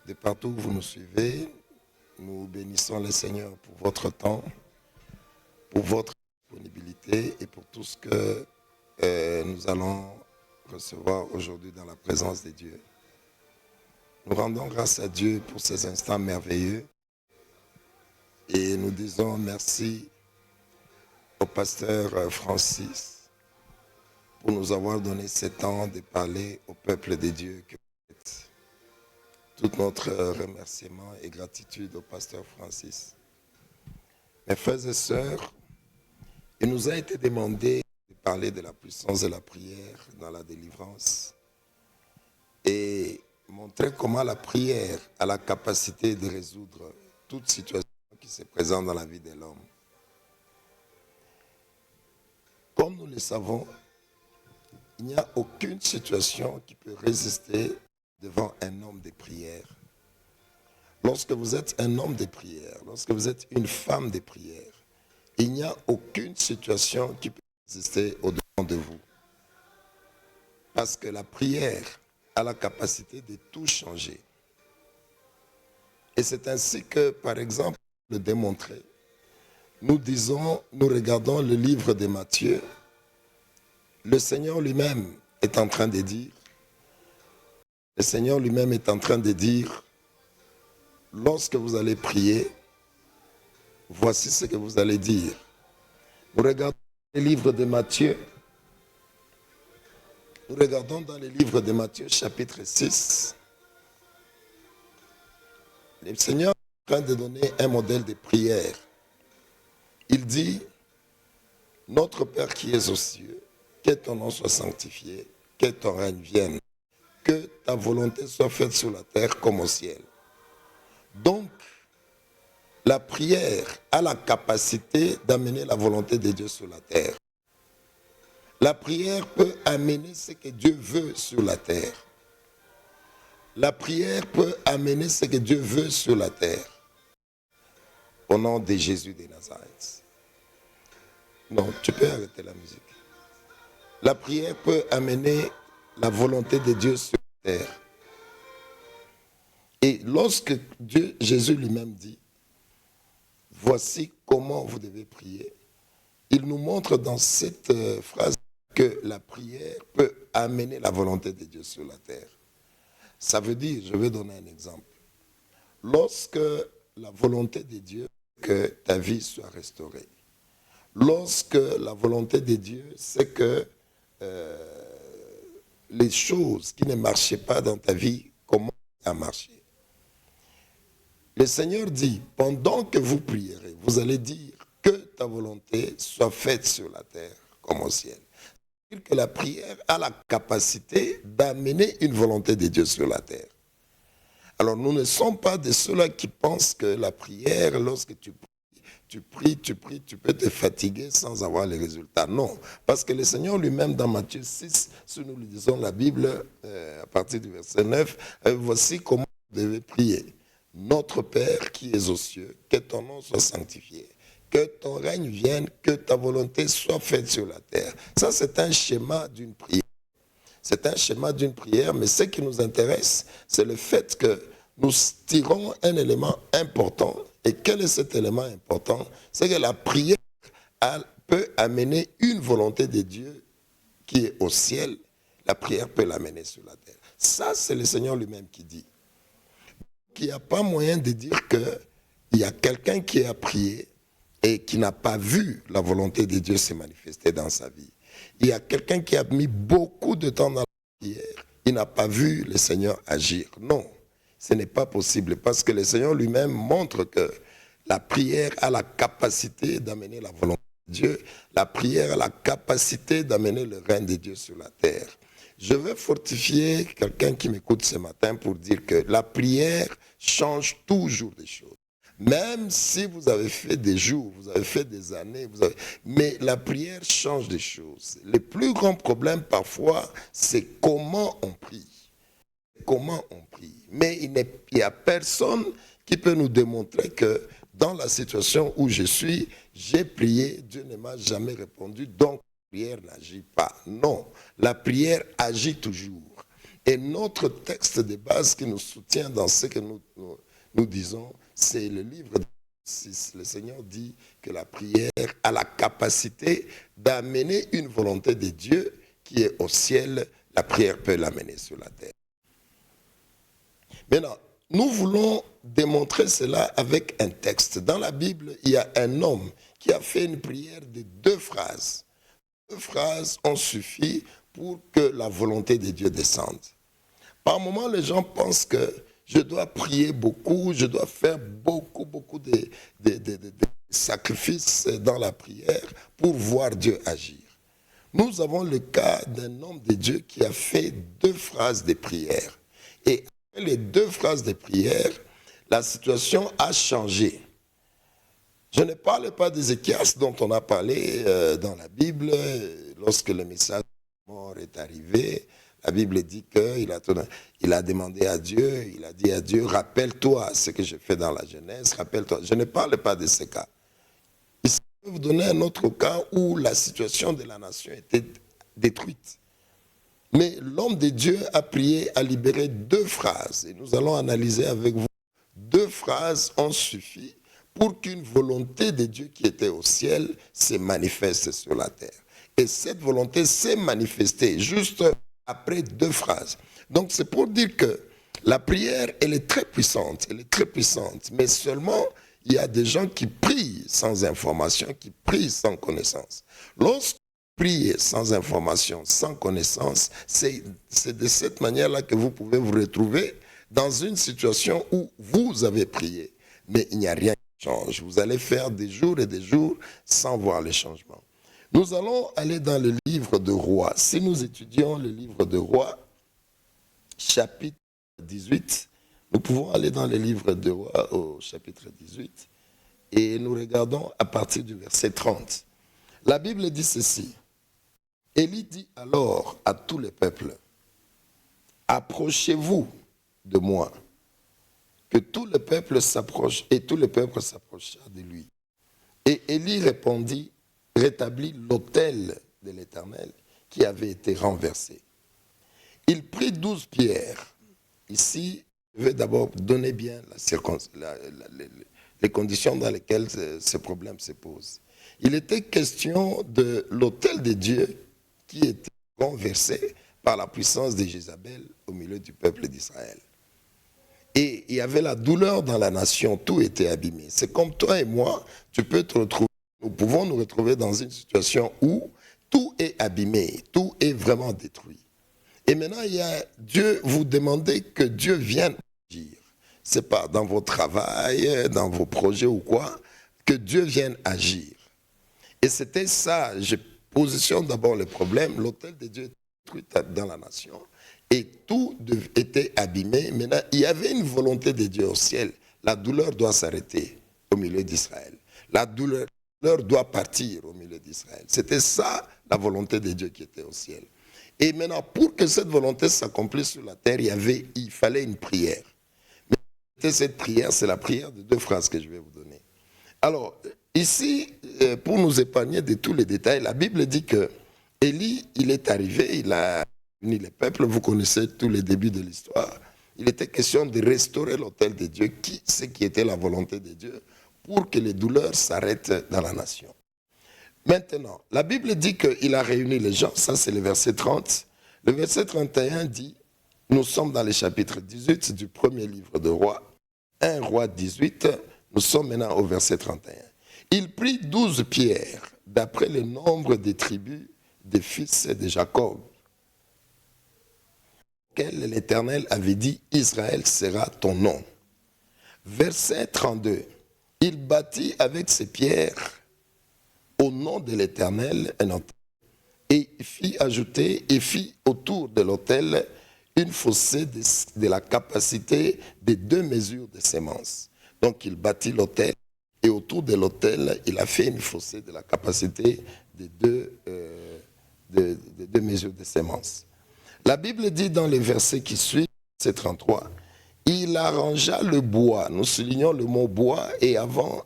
de partout où vous nous suivez. Nous bénissons le Seigneur pour votre temps, pour votre disponibilité et pour tout ce que nous allons recevoir aujourd'hui dans la présence de Dieu. Nous rendons grâce à Dieu pour ces instants merveilleux et nous disons merci au pasteur Francis pour nous avoir donné ce temps de parler au peuple de Dieu. Tout notre remerciement et gratitude au pasteur Francis. Mes frères et sœurs, il nous a été demandé de parler de la puissance de la prière dans la délivrance et montrer comment la prière a la capacité de résoudre toute situation qui se présente dans la vie de l'homme. Comme nous le savons, il n'y a aucune situation qui peut résister devant un homme de prière. Lorsque vous êtes un homme de prière, lorsque vous êtes une femme de prière, il n'y a aucune situation qui peut résister au-devant de vous. Parce que la prière a la capacité de tout changer. Et c'est ainsi que, par exemple, pour le démontrer, nous regardons le livre de Matthieu, le Seigneur lui-même est en train de dire, lorsque vous allez prier, voici ce que vous allez dire. Nous regardons le livre de Matthieu. Nous regardons dans le livre de Matthieu, chapitre 6. Le Seigneur est en train de donner un modèle de prière. Il dit, notre Père qui es aux cieux, que ton nom soit sanctifié, que ton règne vienne, que ta volonté soit faite sur la terre comme au ciel. Donc, la prière a la capacité d'amener la volonté de Dieu sur la terre. La prière peut amener ce que Dieu veut sur la terre. La prière peut amener ce que Dieu veut sur la terre. Au nom de Jésus de Nazareth. Non, tu peux arrêter la musique. La prière peut amener la volonté de Dieu sur la terre. Et lorsque Jésus lui-même dit, voici comment vous devez prier, il nous montre dans cette phrase que la prière peut amener la volonté de Dieu sur la terre. Ça veut dire, je vais donner un exemple. Lorsque la volonté de Dieu, que ta vie soit restaurée. Lorsque la volonté de Dieu, c'est que les choses qui ne marchaient pas dans ta vie commencent à marcher. Le Seigneur dit, pendant que vous prierez, vous allez dire que ta volonté soit faite sur la terre comme au ciel. C'est-à-dire que la prière a la capacité d'amener une volonté de Dieu sur la terre. Alors nous ne sommes pas de ceux-là qui pensent que la prière, lorsque tu pries, tu peux te fatiguer sans avoir les résultats. Non, parce que le Seigneur lui-même dans Matthieu 6, si nous lisons la Bible à partir du verset 9, voici comment vous devez prier. Notre Père qui es aux cieux, que ton nom soit sanctifié, que ton règne vienne, que ta volonté soit faite sur la terre. Ça, c'est un schéma d'une prière. C'est un schéma d'une prière, mais ce qui nous intéresse, c'est le fait que nous tirons un élément important. Et quel est cet élément important? C'est que la prière peut amener une volonté de Dieu qui est au ciel. La prière peut l'amener sur la terre. Ça, c'est le Seigneur lui-même qui dit. Il n'y a pas moyen de dire qu'il y a quelqu'un qui a prié et qui n'a pas vu la volonté de Dieu se manifester dans sa vie. Il y a quelqu'un qui a mis beaucoup de temps dans la prière, il n'a pas vu le Seigneur agir. Non, ce n'est pas possible parce que le Seigneur lui-même montre que la prière a la capacité d'amener la volonté de Dieu. La prière a la capacité d'amener le règne de Dieu sur la terre. Je veux fortifier quelqu'un qui m'écoute ce matin pour dire que la prière change toujours les choses. Même si vous avez fait des jours, vous avez fait des années, mais la prière change des choses. Le plus grand problème parfois, c'est comment on prie. Comment on prie. Mais il n'y a personne qui peut nous démontrer que dans la situation où je suis, j'ai prié, Dieu ne m'a jamais répondu, donc la prière n'agit pas. Non, la prière agit toujours. Et notre texte de base qui nous soutient dans ce que nous disons, c'est le livre de 6. Le Seigneur dit que la prière a la capacité d'amener une volonté de Dieu qui est au ciel. La prière peut l'amener sur la terre. Maintenant, nous voulons démontrer cela avec un texte. Dans la Bible, il y a un homme qui a fait une prière de 2 phrases. 2 phrases ont suffi pour que la volonté de Dieu descende. Par moments, les gens pensent que je dois prier beaucoup, je dois faire beaucoup de sacrifices dans la prière pour voir Dieu agir. Nous avons le cas d'un homme de Dieu qui a fait 2 phrases de prière. Et après les 2 phrases de prière, la situation a changé. Je ne parle pas d'Ézéchias dont on a parlé dans la Bible, lorsque le message de mort est arrivé. La Bible dit qu'il a demandé à Dieu, il a dit à Dieu, rappelle-toi ce que j'ai fait dans la jeunesse, rappelle-toi. Je ne parle pas de ce cas. Ici, je vais vous donner un autre cas où la situation de la nation était détruite. Mais l'homme de Dieu a prié à libérer 2 phrases. Et nous allons analyser avec vous. 2 phrases ont suffi pour qu'une volonté de Dieu qui était au ciel se manifeste sur la terre. Et cette volonté s'est manifestée juste après 2 phrases. Donc c'est pour dire que la prière, elle est très puissante, mais seulement il y a des gens qui prient sans information, qui prient sans connaissance. Lorsque vous priez sans information, sans connaissance, c'est de cette manière-là que vous pouvez vous retrouver dans une situation où vous avez prié, mais il n'y a rien qui change. Vous allez faire des jours et des jours sans voir les changements. Nous allons aller dans le livre de Rois. Si nous étudions le livre de Rois, chapitre 18, nous pouvons aller dans le livre de Rois au chapitre 18 et nous regardons à partir du verset 30. La Bible dit ceci. Élie dit alors à tout le peuple, approchez-vous de moi, que tout le peuple s'approche, et tout le peuple s'approcha de lui. Et Élie répondit, rétablit l'autel de l'Éternel qui avait été renversé. Il prit 12 pierres. Ici, je vais d'abord donner bien les conditions dans lesquelles ce problème se pose. Il était question de l'autel de Dieu qui était renversé par la puissance de Jézabel au milieu du peuple d'Israël. Et il y avait la douleur dans la nation, tout était abîmé. C'est comme toi et moi, tu peux te retrouver. Nous pouvons nous retrouver dans une situation où tout est abîmé, tout est vraiment détruit. Et maintenant, Dieu, vous demandez que Dieu vienne agir. Ce n'est pas dans vos travail, dans vos projets ou quoi, que Dieu vienne agir. Et c'était ça, je positionne d'abord le problème, l'autel de Dieu est détruit dans la nation et tout était abîmé. Maintenant, il y avait une volonté de Dieu au ciel. La douleur doit s'arrêter au milieu d'Israël. La douleur doit partir au milieu d'Israël. C'était ça la volonté de Dieu qui était au ciel. Et maintenant, pour que cette volonté s'accomplisse sur la terre, il fallait une prière. Mais cette prière, c'est la prière de 2 phrases que je vais vous donner. Alors, ici, pour nous épargner de tous les détails, la Bible dit que Élie, il est arrivé, il a réuni les peuples, vous connaissez tous les débuts de l'histoire. Il était question de restaurer l'autel de Dieu, ce qui était la volonté de Dieu, pour que les douleurs s'arrêtent dans la nation. Maintenant, la Bible dit qu'il a réuni les gens, ça c'est le verset 30. Le verset 31 dit, nous sommes dans le chapitre 18 du premier livre de Rois, 1 Roi 18, nous sommes maintenant au verset 31. Il prit 12 pierres, d'après le nombre des tribus des fils de Jacob, auxquelles l'Éternel avait dit, Israël sera ton nom. Verset 32, il bâtit avec ses pierres au nom de l'Éternel un autel, et fit autour de l'autel une fossée de la capacité de 2 mesures de semences. Donc il bâtit l'autel, et autour de l'autel, il a fait une fossée de la capacité de 2 mesures de semences. La Bible dit dans les versets qui suivent, verset 33, il arrangea le bois. Nous soulignons le mot bois, et avant,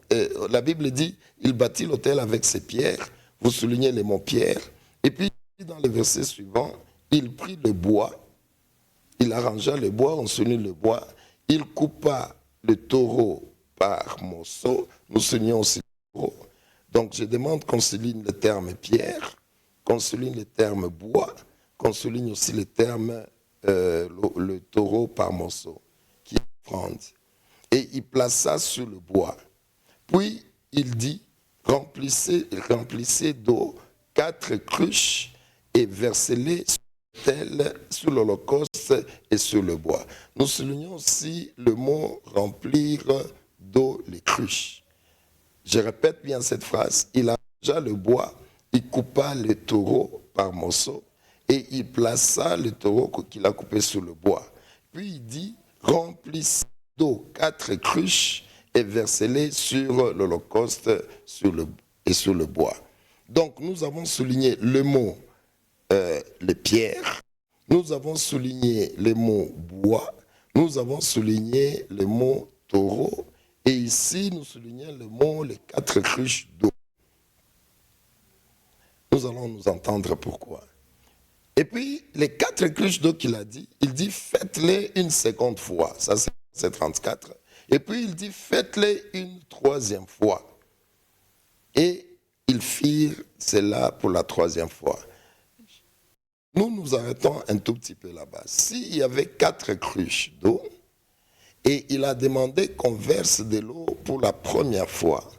la Bible dit, il bâtit l'autel avec ses pierres. Vous soulignez le mot pierre. Et puis, dans le verset suivant, il prit le bois il arrangea le bois, on souligne le bois, il coupa le taureau par morceaux, nous soulignons aussi le taureau. Donc je demande qu'on souligne le terme pierre, qu'on souligne le terme bois, qu'on souligne aussi le terme le taureau par morceau, qui est offrande. Et il plaça sur le bois. Puis il dit, remplissez d'eau 4 cruches et versez-les sur l'holocauste et sur le bois. Nous soulignons aussi le mot remplir d'eau les cruches. Je répète bien cette phrase. Il arrangea le bois, il coupa le taureau par morceaux et il plaça le taureau qu'il a coupé sur le bois. Puis il dit, remplissez d'eau 4 cruches et versez-les sur l'holocauste et sur le bois. Donc nous avons souligné le mot les pierres, nous avons souligné les mots bois, nous avons souligné le mot taureau, et ici nous soulignons le mot les 4 cruches d'eau. Nous allons nous entendre pourquoi. Et puis les 4 cruches d'eau qu'il a dit, il dit faites-les une seconde fois, ça c'est 34. Et puis il dit faites-les une 3e fois. Et ils firent cela pour la 3e fois. Nous nous arrêtons un tout petit peu là-bas. S'il y avait 4 cruches d'eau, et il a demandé qu'on verse de l'eau pour la 1re fois,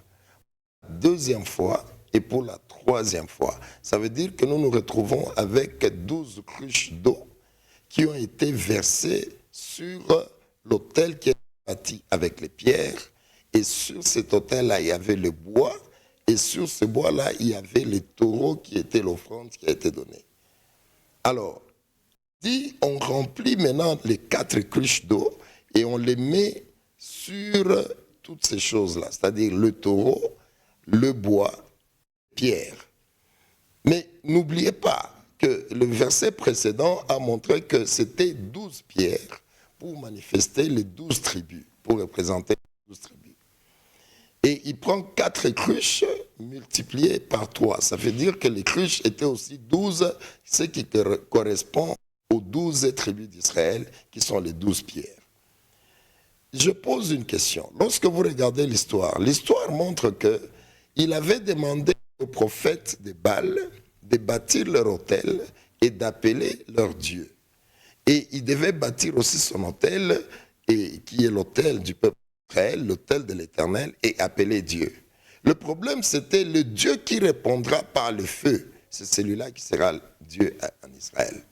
la 2e fois et pour la 3e fois, ça veut dire que nous nous retrouvons avec 12 cruches d'eau qui ont été versées sur l'autel qui est bâti avec les pierres. Et sur cet autel-là, il y avait le bois. Et sur ce bois-là, il y avait les taureaux qui étaient l'offrande qui a été donnée. Alors, dit, on remplit maintenant les 4 cruches d'eau et on les met sur toutes ces choses-là, c'est-à-dire le taureau, le bois, pierre. Mais n'oubliez pas que le verset précédent a montré que c'était 12 pierres pour manifester les 12 tribus, pour représenter les 12 tribus. Et il prend 4 cruches multipliées par 3. Ça veut dire que les cruches étaient aussi 12, ce qui correspond aux 12 tribus d'Israël, qui sont les 12 pierres. Je pose une question. Lorsque vous regardez l'histoire montre qu'il avait demandé aux prophètes de Baal de bâtir leur autel et d'appeler leur Dieu. Et il devait bâtir aussi son autel, qui est l'autel du peuple d'Israël, l'autel de l'Éternel, et appeler Dieu. Le problème, c'était le Dieu qui répondra par le feu. C'est celui-là qui sera Dieu en Israël.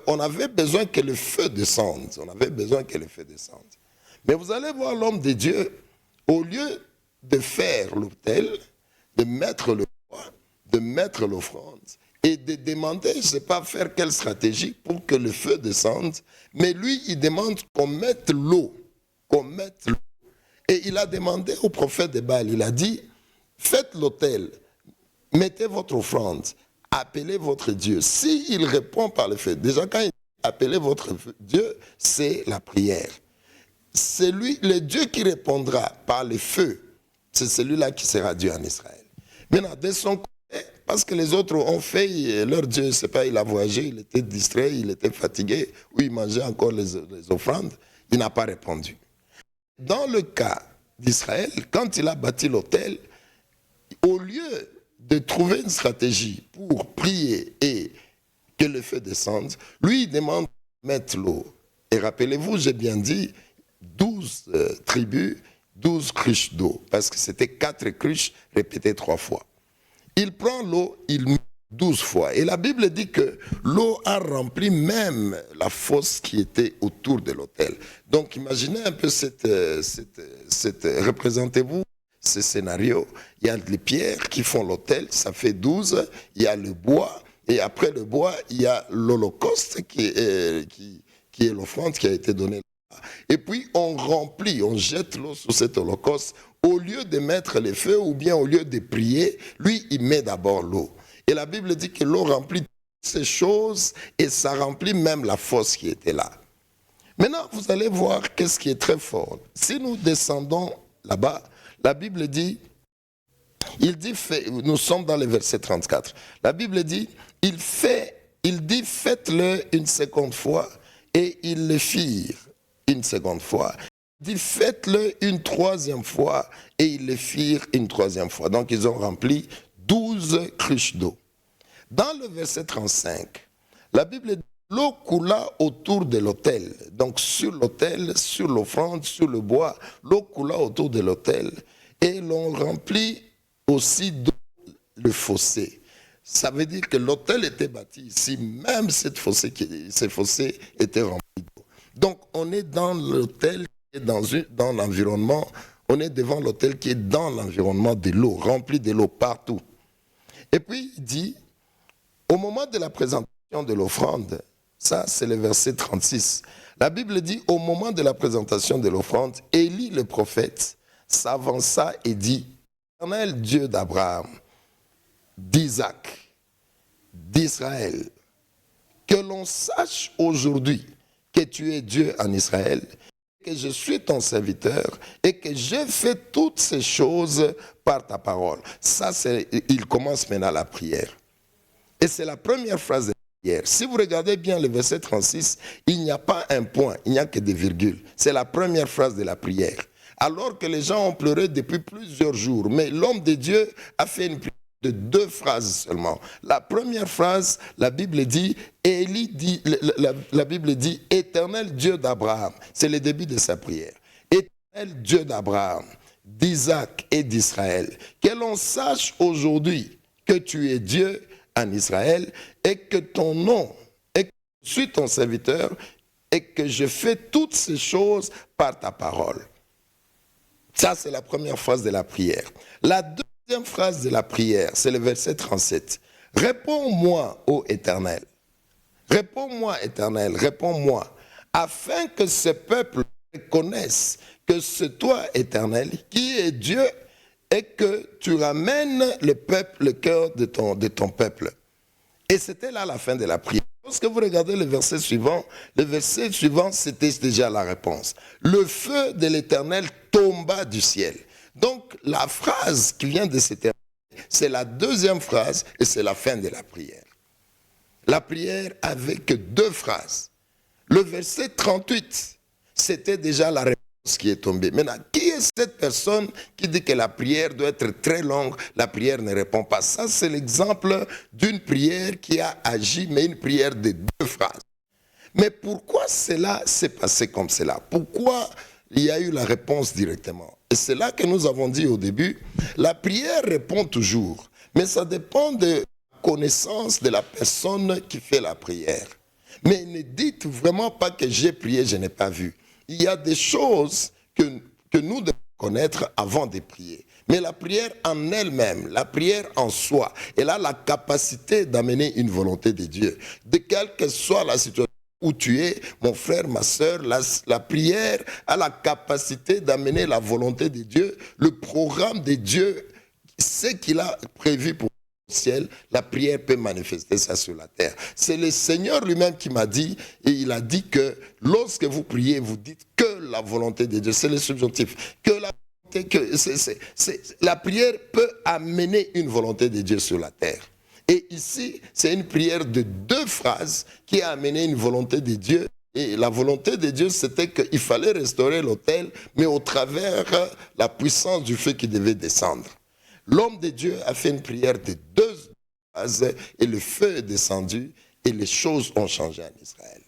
On avait besoin que le feu descende. Mais vous allez voir l'homme de Dieu, au lieu de faire l'autel, de mettre le bois, de mettre l'offrande, et de demander, je ne sais pas faire quelle stratégie pour que le feu descende, mais lui, il demande qu'on mette l'eau. Et il a demandé au prophète de Baal, il a dit, faites l'autel, mettez votre offrande, appelez votre Dieu. S'il répond par le feu, déjà quand il dit appelez votre Dieu, c'est la prière. C'est lui, le Dieu qui répondra par le feu, c'est celui-là qui sera Dieu en Israël. Maintenant, de son côté, parce que les autres ont fait, leur Dieu, je ne sais pas, il a voyagé, il était distrait, il était fatigué, ou il mangeait encore les offrandes, il n'a pas répondu. Dans le cas d'Israël, quand il a bâti l'autel, au lieu de trouver une stratégie pour prier et que le feu descende, lui, il demande de mettre l'eau. Et rappelez-vous, j'ai bien dit, 12 tribus, 12 cruches d'eau, parce que c'était 4 cruches répétées 3 fois. Il prend l'eau, il met 12 fois. Et la Bible dit que l'eau a rempli même la fosse qui était autour de l'autel. Donc imaginez un peu représentez-vous ce scénario. Il y a les pierres qui font l'autel, ça fait 12. Il y a le bois, et après le bois, il y a l'holocauste qui est l'offrande qui a été donnée. Et puis on remplit, on jette l'eau sur cet holocauste. Au lieu de mettre les feux ou bien au lieu de prier, lui, il met d'abord l'eau. Et la Bible dit que l'eau remplit toutes ces choses et ça remplit même la fosse qui était là. Maintenant, vous allez voir qu'est-ce qui est très fort. Si nous descendons là-bas, la Bible dit, nous sommes dans le verset 34. La Bible dit, il dit faites-le une seconde fois Et ils le firent une seconde fois. Il dit, faites-le une troisième fois. Et ils le firent une troisième fois. Donc, ils ont rempli 12 cruches d'eau. Dans le verset 35, la Bible dit, l'eau coula autour de l'autel. Donc, sur l'autel, sur l'offrande, sur le bois, l'eau coula autour de l'autel. Et l'on remplit aussi d'eau le fossé. Ça veut dire que l'autel était bâti ici, même ces fossés étaient remplis d'eau. Donc, on est dans l'autel qui est dans l'environnement, on est devant l'autel qui est dans l'environnement de l'eau, rempli de l'eau partout. Et puis, il dit, au moment de la présentation de l'offrande, ça c'est le verset 36, la Bible dit, au moment de la présentation de l'offrande, Élie le prophète s'avança et dit, Éternel Dieu d'Abraham, d'Isaac, d'Israël, que l'on sache aujourd'hui que tu es Dieu en Israël, que je suis ton serviteur et que j'ai fait toutes ces choses par ta parole. Ça, il commence maintenant la prière. Et c'est la première phrase de la prière. Si vous regardez bien le verset 36, il n'y a pas un point, il n'y a que des virgules. C'est la première phrase de la prière. Alors que les gens ont pleuré depuis plusieurs jours, mais l'homme de Dieu a fait une prière de 2 phrases seulement. La première phrase, la Bible dit, la Bible dit, Éternel Dieu d'Abraham. C'est le début de sa prière. Éternel Dieu d'Abraham, d'Isaac et d'Israël. Que l'on sache aujourd'hui que tu es Dieu en Israël et que ton nom, et que je suis ton serviteur et que je fais toutes ces choses par ta parole. Ça, c'est la première phrase de la prière. La deuxième phrase de la prière, c'est le verset 37. Réponds-moi, ô Éternel. Réponds-moi, Éternel, réponds-moi, afin que ce peuple reconnaisse que c'est toi, Éternel, qui est Dieu, et que tu ramènes le cœur de ton peuple. Et c'était là la fin de la prière. Lorsque vous regardez le verset suivant, c'était déjà la réponse. Le feu de l'Éternel tomba du ciel. Donc, la phrase qui vient de s'éterniser, c'est la deuxième phrase et c'est la fin de la prière. La prière avec 2 phrases. Le verset 38, c'était déjà la réponse qui est tombée. Maintenant, qui est cette personne qui dit que la prière doit être très longue, la prière ne répond pas? Ça, c'est l'exemple d'une prière qui a agi, mais une prière de 2 phrases. Mais pourquoi cela s'est passé comme cela? Pourquoi il y a eu la réponse directement? Et c'est là que nous avons dit au début, la prière répond toujours, mais ça dépend de la connaissance de la personne qui fait la prière. Mais ne dites vraiment pas que j'ai prié, je n'ai pas vu. Il y a des choses que nous devons connaître avant de prier. Mais la prière en elle-même, la prière en soi, elle a la capacité d'amener une volonté de Dieu. De quelle que soit la situation où tu es, mon frère, ma soeur, la prière a la capacité d'amener la volonté de Dieu, le programme de Dieu, ce qu'il a prévu pour le ciel, la prière peut manifester ça sur la terre. C'est le Seigneur lui-même qui m'a dit, et il a dit que lorsque vous priez, vous dites que la volonté de Dieu, c'est le subjonctif, que la prière peut amener une volonté de Dieu sur la terre. Et ici, c'est une prière de 2 phrases qui a amené une volonté de Dieu. Et la volonté de Dieu, c'était qu'il fallait restaurer l'autel, mais au travers la puissance du feu qui devait descendre. L'homme de Dieu a fait une prière de 2 phrases et le feu est descendu et les choses ont changé en Israël.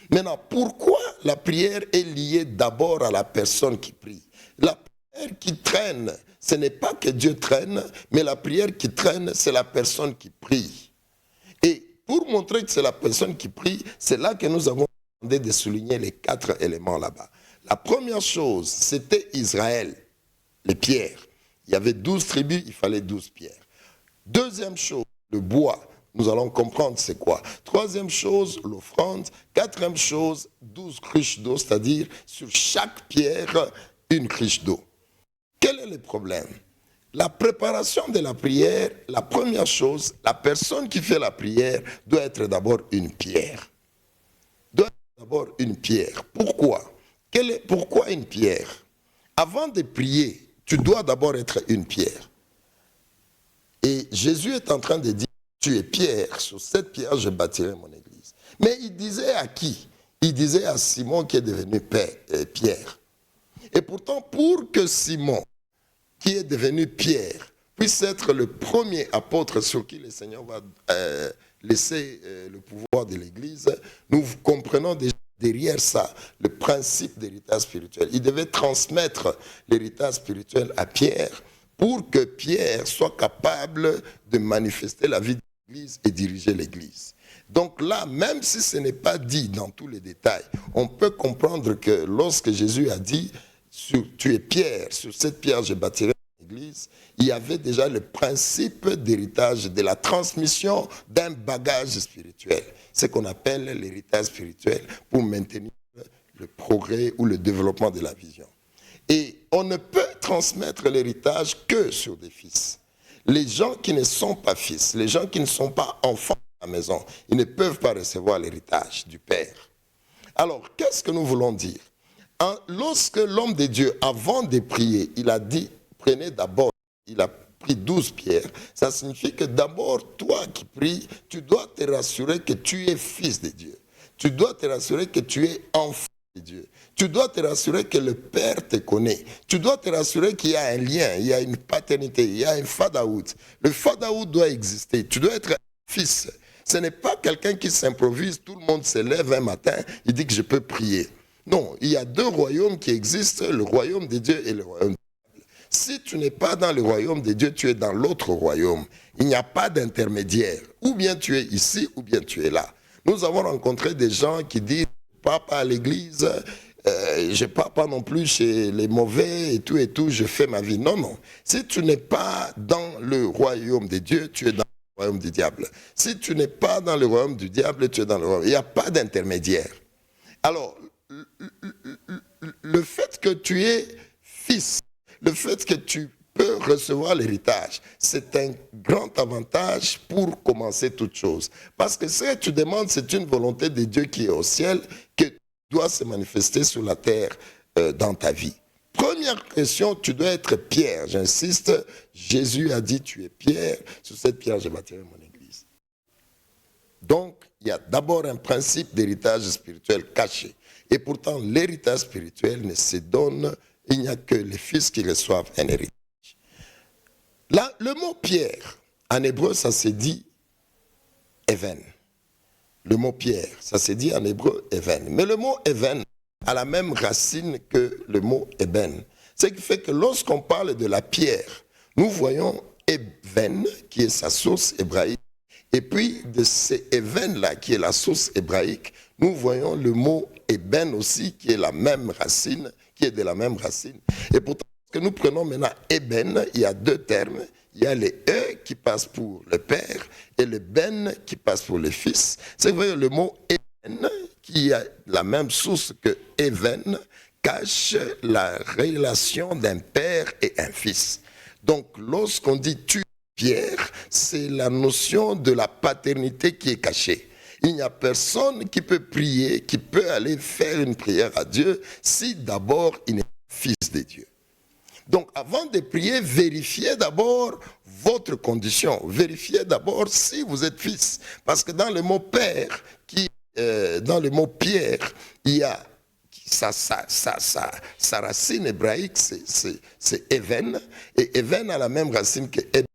Maintenant, pourquoi la prière est liée d'abord à la personne qui prie? La prière qui traîne, ce n'est pas que Dieu traîne, mais la prière qui traîne, c'est la personne qui prie. Et pour montrer que c'est la personne qui prie, c'est là que nous avons demandé de souligner les 4 éléments là-bas. La première chose, c'était Israël, les pierres. Il y avait 12 tribus, il fallait 12 pierres. Deuxième chose, le bois. Nous allons comprendre c'est quoi. Troisième chose, l'offrande. Quatrième chose, 12 cruches d'eau, c'est-à-dire sur chaque pierre, une cruche d'eau. Quel est le problème? La préparation de la prière, la première chose, la personne qui fait la prière doit être d'abord une pierre. Doit être d'abord une pierre. Pourquoi? Pourquoi une pierre? Avant de prier, tu dois d'abord être une pierre. Et Jésus est en train de dire, tu es pierre, sur cette pierre je bâtirai mon église. Mais il disait à qui? Il disait à Simon qui est devenu Pierre. Et pourtant, pour que Simon, qui est devenu Pierre, puisse être le premier apôtre sur qui le Seigneur va laisser le pouvoir de l'Église, nous comprenons déjà derrière ça le principe d'héritage spirituel. Il devait transmettre l'héritage spirituel à Pierre pour que Pierre soit capable de manifester la vie de l'Église et diriger l'Église. Donc là, même si ce n'est pas dit dans tous les détails, on peut comprendre que lorsque Jésus a dit « Tu es Pierre, sur cette pierre je bâtirai l'Église », il y avait déjà le principe d'héritage, de la transmission d'un bagage spirituel. Ce qu'on appelle l'héritage spirituel pour maintenir le progrès ou le développement de la vision. Et on ne peut transmettre l'héritage que sur des fils. Les gens qui ne sont pas fils, les gens qui ne sont pas enfants à la maison, ils ne peuvent pas recevoir l'héritage du Père. Alors, qu'est-ce que nous voulons dire? Lorsque l'homme de Dieu, avant de prier, il a dit, prenez d'abord, il a pris 12 pierres, ça signifie que d'abord, toi qui pries, tu dois te rassurer que tu es fils de Dieu. Tu dois te rassurer que tu es enfant de Dieu. Tu dois te rassurer que le Père te connaît. Tu dois te rassurer qu'il y a un lien, il y a une paternité, il y a un fatherhood. Le fatherhood doit exister. Tu dois être un fils. Ce n'est pas quelqu'un qui s'improvise, tout le monde se lève un matin, il dit que je peux prier. Non, il y a deux royaumes qui existent, le royaume de Dieu et le royaume de Dieu. Si tu n'es pas dans le royaume de Dieu, tu es dans l'autre royaume. Il n'y a pas d'intermédiaire. Ou bien tu es ici, ou bien tu es là. Nous avons rencontré des gens qui disent, je ne pars pas à l'église, je ne pars pas non plus chez les mauvais et tout, je fais ma vie. Non, non. Si tu n'es pas dans le royaume de Dieu, tu es dans le royaume du diable. Si tu n'es pas dans le royaume du diable, tu es dans le royaume. Il n'y a pas d'intermédiaire. Alors, le fait que tu es fils, le fait que tu peux recevoir l'héritage, c'est un grand avantage pour commencer toute chose. Parce que ce que tu demandes, c'est une volonté de Dieu qui est au ciel, qui doit se manifester sur la terre dans ta vie. Première question, tu dois être Pierre. J'insiste, Jésus a dit, tu es Pierre, sur cette pierre je bâtirai mon église. Donc, il y a d'abord un principe d'héritage spirituel caché. Et pourtant, l'héritage spirituel ne se donne, il n'y a que les fils qui reçoivent un héritage. Là, le mot Pierre, en hébreu, ça se dit Even. Le mot Pierre, ça se dit en hébreu Even. Mais le mot Even a la même racine que le mot Eben. Ce qui fait que lorsqu'on parle de la pierre, nous voyons Even, qui est sa source hébraïque. Et puis, de ces Even-là, qui est la source hébraïque, nous voyons le mot Eben aussi, qui est la même racine, qui est de la même racine. Et pourtant, que nous prenons maintenant Eben, il y a deux termes. Il y a les E qui passent pour le Père et le Ben qui passe pour le Fils. C'est vrai, le mot Eben, qui a la même source que Even, cache la relation d'un père et un fils. Donc, lorsqu'on dit tu Pierre, c'est la notion de la paternité qui est cachée. Il n'y a personne qui peut prier, qui peut aller faire une prière à Dieu si d'abord il n'est pas fils de Dieu. Donc avant de prier, vérifiez d'abord votre condition. Vérifiez d'abord si vous êtes fils. Parce que dans le mot père, dans le mot Pierre, il y a sa racine hébraïque, c'est Even. Et Even a la même racine que Eben.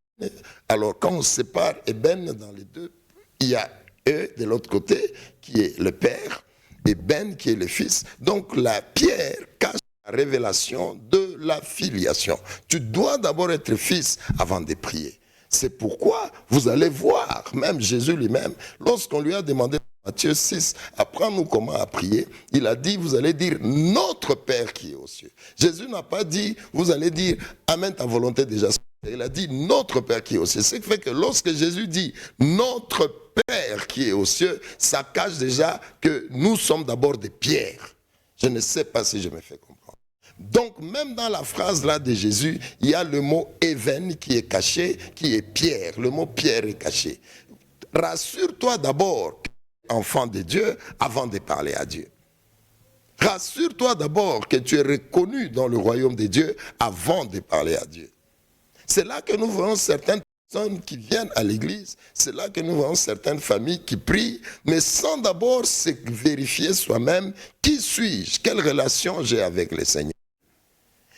Alors quand on sépare Eben dans les deux, il y a E de l'autre côté qui est le père et Ben qui est le fils. Donc la pierre cache la révélation de la filiation. Tu dois d'abord être fils avant de prier. C'est pourquoi vous allez voir, même Jésus lui-même, lorsqu'on lui a demandé dans Matthieu 6, apprends-nous comment à prier, il a dit, vous allez dire notre Père qui est aux cieux. Jésus n'a pas dit, vous allez dire, Amen, ta volonté déjà. Il a dit notre Père qui est aux cieux. Ce qui fait que lorsque Jésus dit notre Père qui est aux cieux, ça cache déjà que nous sommes d'abord des pierres. Je ne sais pas si je me fais comprendre. Donc même dans la phrase là de Jésus, il y a le mot Even qui est caché, qui est pierre. Le mot pierre est caché. Rassure-toi d'abord, enfant de Dieu, avant de parler à Dieu. Rassure-toi d'abord que tu es reconnu dans le royaume de Dieu avant de parler à Dieu. C'est là que nous voyons certaines personnes qui viennent à l'église, c'est là que nous voyons certaines familles qui prient, mais sans d'abord se vérifier soi-même, qui suis-je, quelle relation j'ai avec le Seigneur.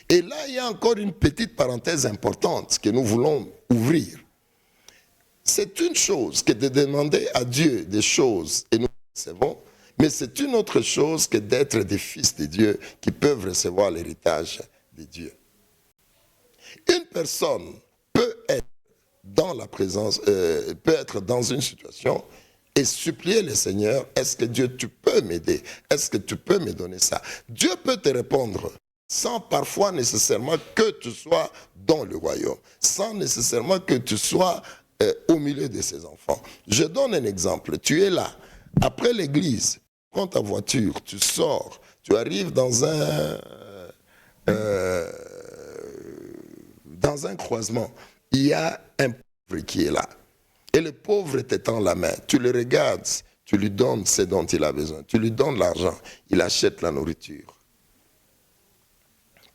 Et là, il y a encore une petite parenthèse importante que nous voulons ouvrir. C'est une chose que de demander à Dieu des choses et nous recevons, mais c'est une autre chose que d'être des fils de Dieu qui peuvent recevoir l'héritage de Dieu. Une personne peut être dans la présence, peut être dans une situation et supplier le Seigneur, est-ce que Dieu, tu peux m'aider? Est-ce que tu peux me donner ça? Dieu peut te répondre sans parfois nécessairement que tu sois dans le royaume, sans nécessairement que tu sois au milieu de ses enfants. Je donne un exemple. Tu es là, après l'église, prends ta voiture, tu sors, tu arrives dans un croisement. Il y a un pauvre qui est là. Et le pauvre te tend la main. Tu le regardes, tu lui donnes ce dont il a besoin. Tu lui donnes l'argent, il achète la nourriture.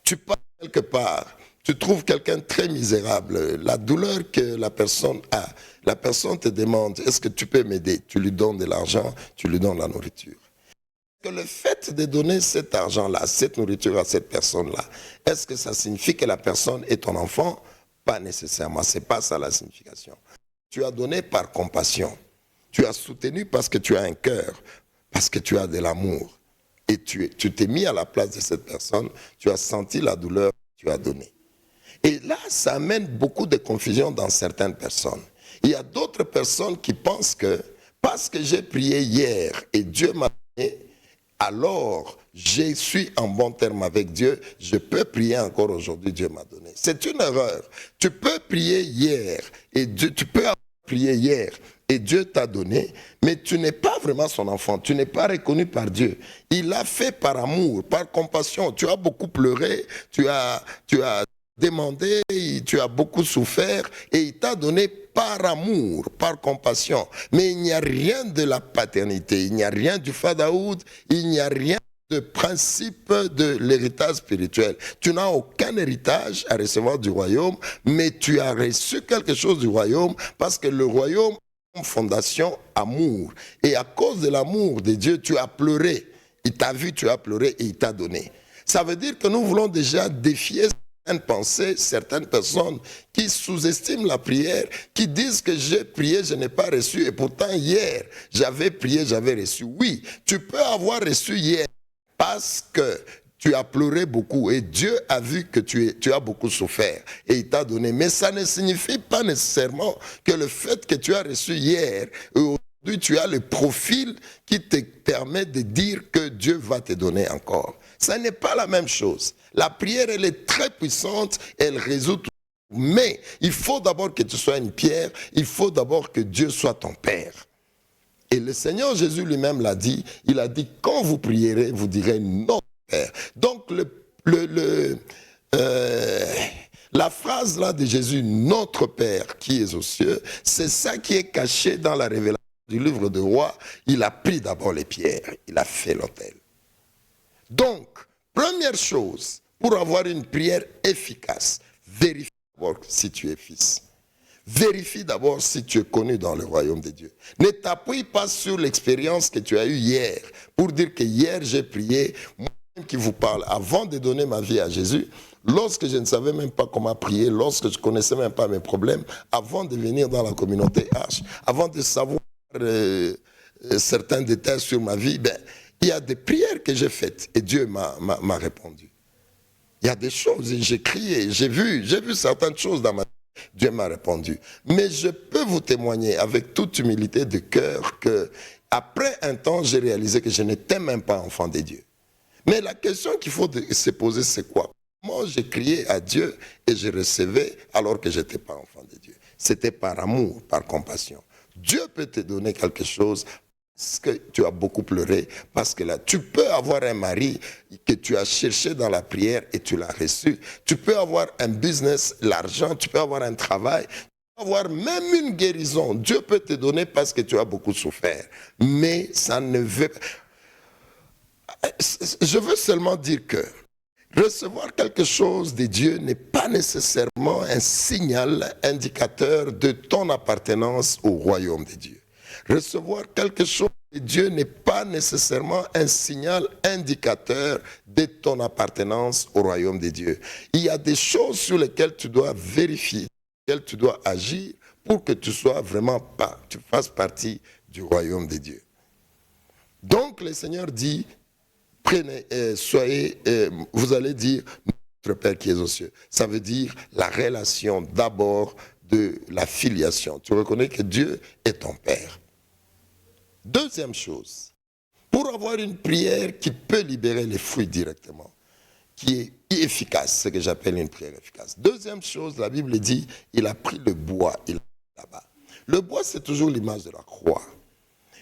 Tu pars quelque part, tu trouves quelqu'un de très misérable, la douleur que la personne a, la personne te demande, est-ce que tu peux m'aider? Tu lui donnes de l'argent, tu lui donnes la nourriture. Que le fait de donner cet argent-là, cette nourriture à cette personne-là, est-ce que ça signifie que la personne est ton enfant? Pas nécessairement, ce n'est pas ça la signification. Tu as donné par compassion, tu as soutenu parce que tu as un cœur, parce que tu as de l'amour. Et tu t'es mis à la place de cette personne, tu as senti la douleur, tu as donné. Et là, ça amène beaucoup de confusion dans certaines personnes. Il y a d'autres personnes qui pensent que parce que j'ai prié hier et Dieu m'a donné, alors je suis en bon terme avec Dieu, je peux prier encore aujourd'hui, Dieu m'a donné. C'est une erreur. Tu peux prier hier et tu peux avoir prié hier et Dieu t'a donné, mais tu n'es pas vraiment son enfant, tu n'es pas reconnu par Dieu. Il l'a fait par amour, par compassion. Tu as beaucoup pleuré, tu as demandé, tu as beaucoup souffert et il t'a donné par amour, par compassion. Mais il n'y a rien de la paternité, il n'y a rien du fatherhood, il n'y a rien de principe de l'héritage spirituel. Tu n'as aucun héritage à recevoir du royaume, mais tu as reçu quelque chose du royaume parce que le royaume a fondation amour. Et à cause de l'amour de Dieu, tu as pleuré. Il t'a vu, tu as pleuré et il t'a donné. Ça veut dire que nous voulons déjà défier certaines pensées, certaines personnes qui sous-estiment la prière, qui disent que j'ai prié, je n'ai pas reçu, et pourtant hier, j'avais prié, j'avais reçu. Oui, tu peux avoir reçu hier parce que tu as pleuré beaucoup et Dieu a vu que tu as beaucoup souffert et il t'a donné. Mais ça ne signifie pas nécessairement que le fait que tu as reçu hier, aujourd'hui tu as le profil qui te permet de dire que Dieu va te donner encore. Ça n'est pas la même chose. La prière, elle est très puissante, elle résout tout. Mais il faut d'abord que tu sois une pierre, il faut d'abord que Dieu soit ton Père. Et le Seigneur Jésus lui-même l'a dit, il a dit, quand vous prierez, vous direz notre Père. Donc la phrase là de Jésus, notre Père qui est aux cieux, c'est ça qui est caché dans la révélation du livre de Rois. Il a pris d'abord les pierres, il a fait l'autel. Donc, première chose, pour avoir une prière efficace, vérifie d'abord si tu es fils. Vérifie d'abord si tu es connu dans le royaume de Dieu. Ne t'appuie pas sur l'expérience que tu as eue hier pour dire que hier j'ai prié. Moi-même qui vous parle, avant de donner ma vie à Jésus, lorsque je ne savais même pas comment prier, lorsque je ne connaissais même pas mes problèmes, avant de venir dans la communauté H, avant de savoir certains détails sur ma vie, il y a des prières que j'ai faites et Dieu m'a répondu. Il y a des choses, j'ai crié, j'ai vu certaines choses dans ma vie. Dieu m'a répondu. Mais je peux vous témoigner avec toute humilité de cœur que après un temps, j'ai réalisé que je n'étais même pas enfant de Dieu. Mais la question qu'il faut se poser, c'est quoi? Comment j'ai crié à Dieu et je recevais alors que je n'étais pas enfant de Dieu? C'était par amour, par compassion. Dieu peut te donner quelque chose parce que tu as beaucoup pleuré, parce que là, tu peux avoir un mari que tu as cherché dans la prière et tu l'as reçu. Tu peux avoir un business, l'argent, tu peux avoir un travail, tu peux avoir même une guérison. Dieu peut te donner parce que tu as beaucoup souffert. Mais ça ne veut pas... Je veux seulement dire que Recevoir quelque chose de Dieu n'est pas nécessairement un signal indicateur de ton appartenance au royaume de Dieu. Recevoir quelque chose de Dieu n'est pas nécessairement un signal indicateur de ton appartenance au royaume de Dieu. Il y a des choses sur lesquelles tu dois vérifier, sur lesquelles tu dois agir pour que tu sois vraiment pas, tu fasses partie du royaume de Dieu. Donc le Seigneur dit, prenez, vous allez dire, notre Père qui est aux cieux. Ça veut dire la relation d'abord de la filiation. Tu reconnais que Dieu est ton Père. Deuxième chose, pour avoir une prière qui peut libérer les fruits directement, qui est efficace, ce que j'appelle une prière efficace. Deuxième chose, la Bible dit, il a pris le bois, il l'a mis là-bas. Le bois, c'est toujours l'image de la croix.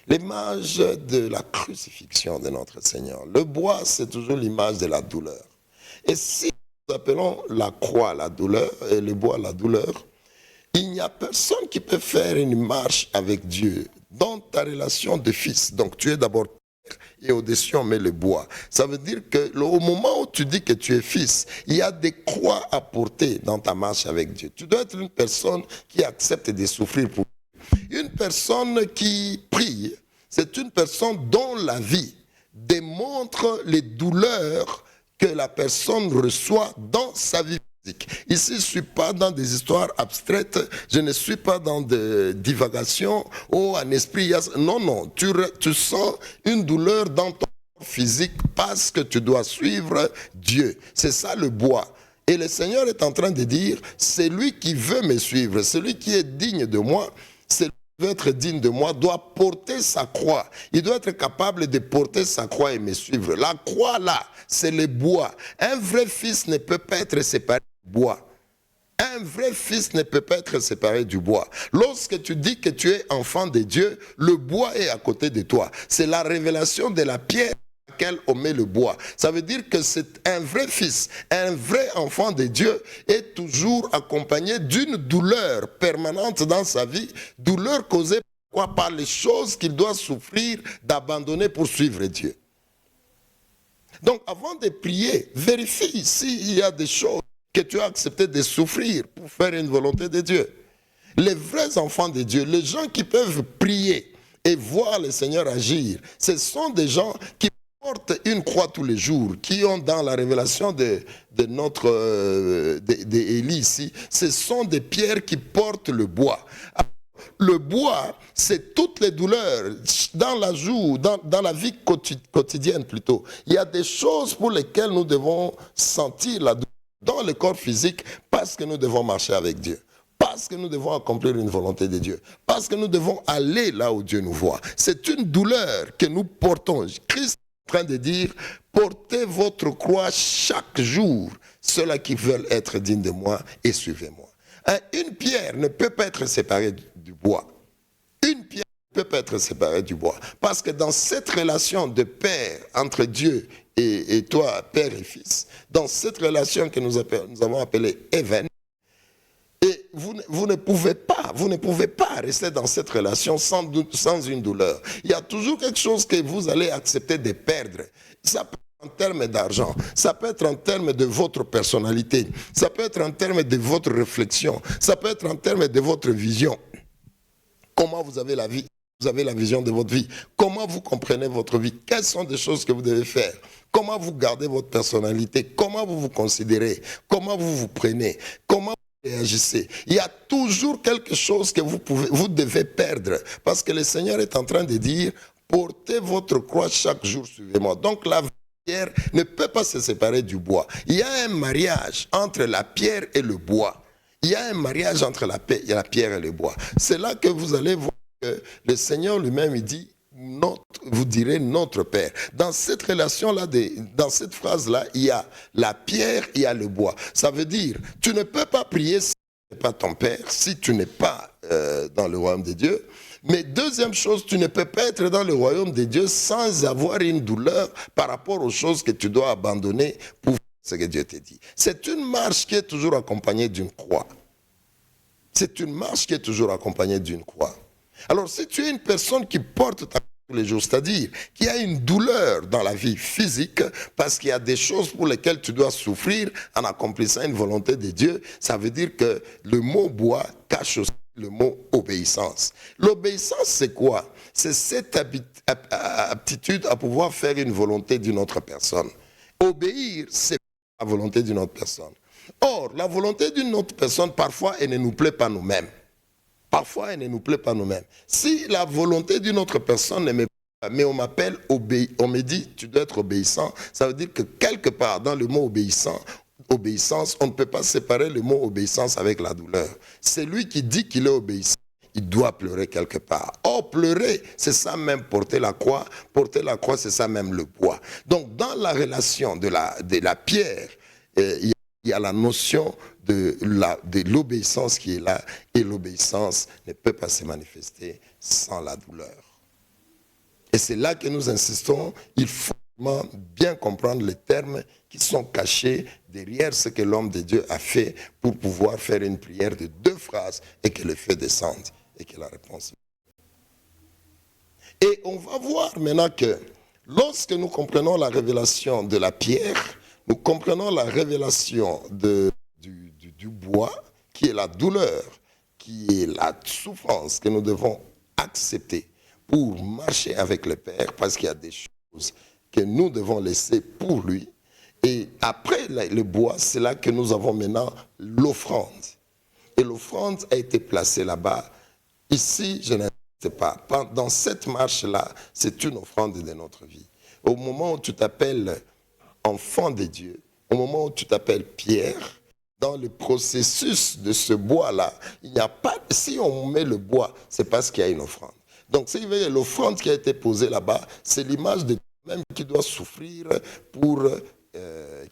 L'image de la crucifixion de notre Seigneur. Le bois, c'est toujours l'image de la douleur. Et si nous appelons la croix la douleur et le bois la douleur, il n'y a personne qui peut faire une marche avec Dieu dans ta relation de fils. Donc tu es d'abord père et au-dessus on met le bois. Ça veut dire qu'au moment où tu dis que tu es fils, il y a des croix à porter dans ta marche avec Dieu. Tu dois être une personne qui accepte de souffrir pour Dieu. Une personne qui prie, c'est une personne dont la vie démontre les douleurs que la personne reçoit dans sa vie physique. Ici, je ne suis pas dans des histoires abstraites, je ne suis pas dans des divagations, un esprit. Non, tu sens une douleur dans ton corps physique parce que tu dois suivre Dieu. C'est ça le bois. Et le Seigneur est en train de dire, c'est lui qui veut me suivre, celui qui est digne de moi, c'est veut être digne de moi, doit porter sa croix. Il doit être capable de porter sa croix et me suivre. La croix, là, c'est le bois. Un vrai fils ne peut pas être séparé du bois. Un vrai fils ne peut pas être séparé du bois. Lorsque tu dis que tu es enfant de Dieu, le bois est à côté de toi. C'est la révélation de la pierre à laquelle on met le bois. Ça veut dire que c'est un vrai fils, un vrai enfant de Dieu est toujours accompagné d'une douleur permanente dans sa vie, douleur causée par les choses qu'il doit souffrir d'abandonner pour suivre Dieu. Donc avant de prier, vérifie s'il y a des choses que tu as accepté de souffrir pour faire une volonté de Dieu. Les vrais enfants de Dieu, les gens qui peuvent prier et voir le Seigneur agir, ce sont des gens qui portent une croix tous les jours, qui ont dans la révélation de Élie ici, ce sont des pierres qui portent le bois. Le bois, c'est toutes les douleurs dans la joue, dans la vie quotidienne plutôt. Il y a des choses pour lesquelles nous devons sentir la douleur dans le corps physique parce que nous devons marcher avec Dieu. Parce que nous devons accomplir une volonté de Dieu. Parce que nous devons aller là où Dieu nous voit. C'est une douleur que nous portons. Christ est en train de dire, portez votre croix chaque jour, ceux-là qui veulent être dignes de moi et suivez-moi. Une pierre ne peut pas être séparée du bois. Une pierre ne peut pas être séparée du bois. Parce que dans cette relation de père entre Dieu et toi, père et fils, dans cette relation que nous avons appelée Even, et vous ne pouvez pas rester dans cette relation sans une douleur. Il y a toujours quelque chose que vous allez accepter de perdre. Ça peut être en termes d'argent, ça peut être en termes de votre personnalité, ça peut être en termes de votre réflexion, ça peut être en termes de votre vision. Comment vous avez la vie? Vous avez la vision de votre vie. Comment vous comprenez votre vie? Quelles sont les choses que vous devez faire? Comment vous gardez votre personnalité? Comment vous vous considérez? Comment vous vous prenez? Comment vous réagissez? Il y a toujours quelque chose que vous devez perdre. Parce que le Seigneur est en train de dire, portez votre croix chaque jour, suivez-moi. Donc la pierre ne peut pas se séparer du bois. Il y a un mariage entre la pierre et le bois. Il y a un mariage entre la pierre et le bois. C'est là que vous allez voir que le Seigneur lui-même, il dit, vous direz notre Père. Dans cette relation-là, dans cette phrase-là, il y a la pierre, il y a le bois. Ça veut dire, tu ne peux pas prier si tu n'es pas ton Père, si tu n'es pas dans le royaume de Dieu. Mais deuxième chose, tu ne peux pas être dans le royaume de Dieu sans avoir une douleur par rapport aux choses que tu dois abandonner pour faire ce que Dieu te dit. C'est une marche qui est toujours accompagnée d'une croix. C'est une marche qui est toujours accompagnée d'une croix. Alors, si tu es une personne qui porte ta croix tous les jours, c'est-à-dire qu'il y a une douleur dans la vie physique parce qu'il y a des choses pour lesquelles tu dois souffrir en accomplissant une volonté de Dieu. Ça veut dire que le mot bois cache aussi le mot obéissance. L'obéissance, c'est quoi? C'est cette aptitude à pouvoir faire une volonté d'une autre personne. Obéir, c'est la volonté d'une autre personne. Or, la volonté d'une autre personne, parfois, elle ne nous plaît pas nous-mêmes. Parfois, elle ne nous plaît pas nous-mêmes. Si la volonté d'une autre personne ne me plaît pas, mais on m'appelle, on me dit, tu dois être obéissant, ça veut dire que quelque part, dans le mot obéissance, on ne peut pas séparer le mot obéissance avec la douleur. C'est lui qui dit qu'il est obéissant. Il doit pleurer quelque part. Or, pleurer, c'est ça même porter la croix. Porter la croix, c'est ça même le bois. Donc, dans la relation de la pierre, il y a la notion de l'obéissance qui est là. Et l'obéissance ne peut pas se manifester sans la douleur. Et c'est là que nous insistons. Il faut bien comprendre les termes qui sont cachés derrière ce que l'homme de Dieu a fait pour pouvoir faire une prière de 2 phrases et que le feu descende et que la réponse. Et on va voir maintenant que lorsque nous comprenons la révélation de la pierre, nous comprenons la révélation du bois, qui est la douleur, qui est la souffrance que nous devons accepter pour marcher avec le Père, parce qu'il y a des choses que nous devons laisser pour lui. Et après le bois, c'est là que nous avons maintenant l'offrande. Et l'offrande a été placée là-bas. Ici, je n'insiste pas. Dans cette marche-là, c'est une offrande de notre vie. Au moment où tu t'appelles enfant de Dieu, au moment où tu t'appelles Pierre, dans le processus de ce bois-là, il n'y a pas. Si on met le bois, c'est parce qu'il y a une offrande. Donc, c'est l'offrande qui a été posée là-bas, c'est l'image de toi-même qui doit souffrir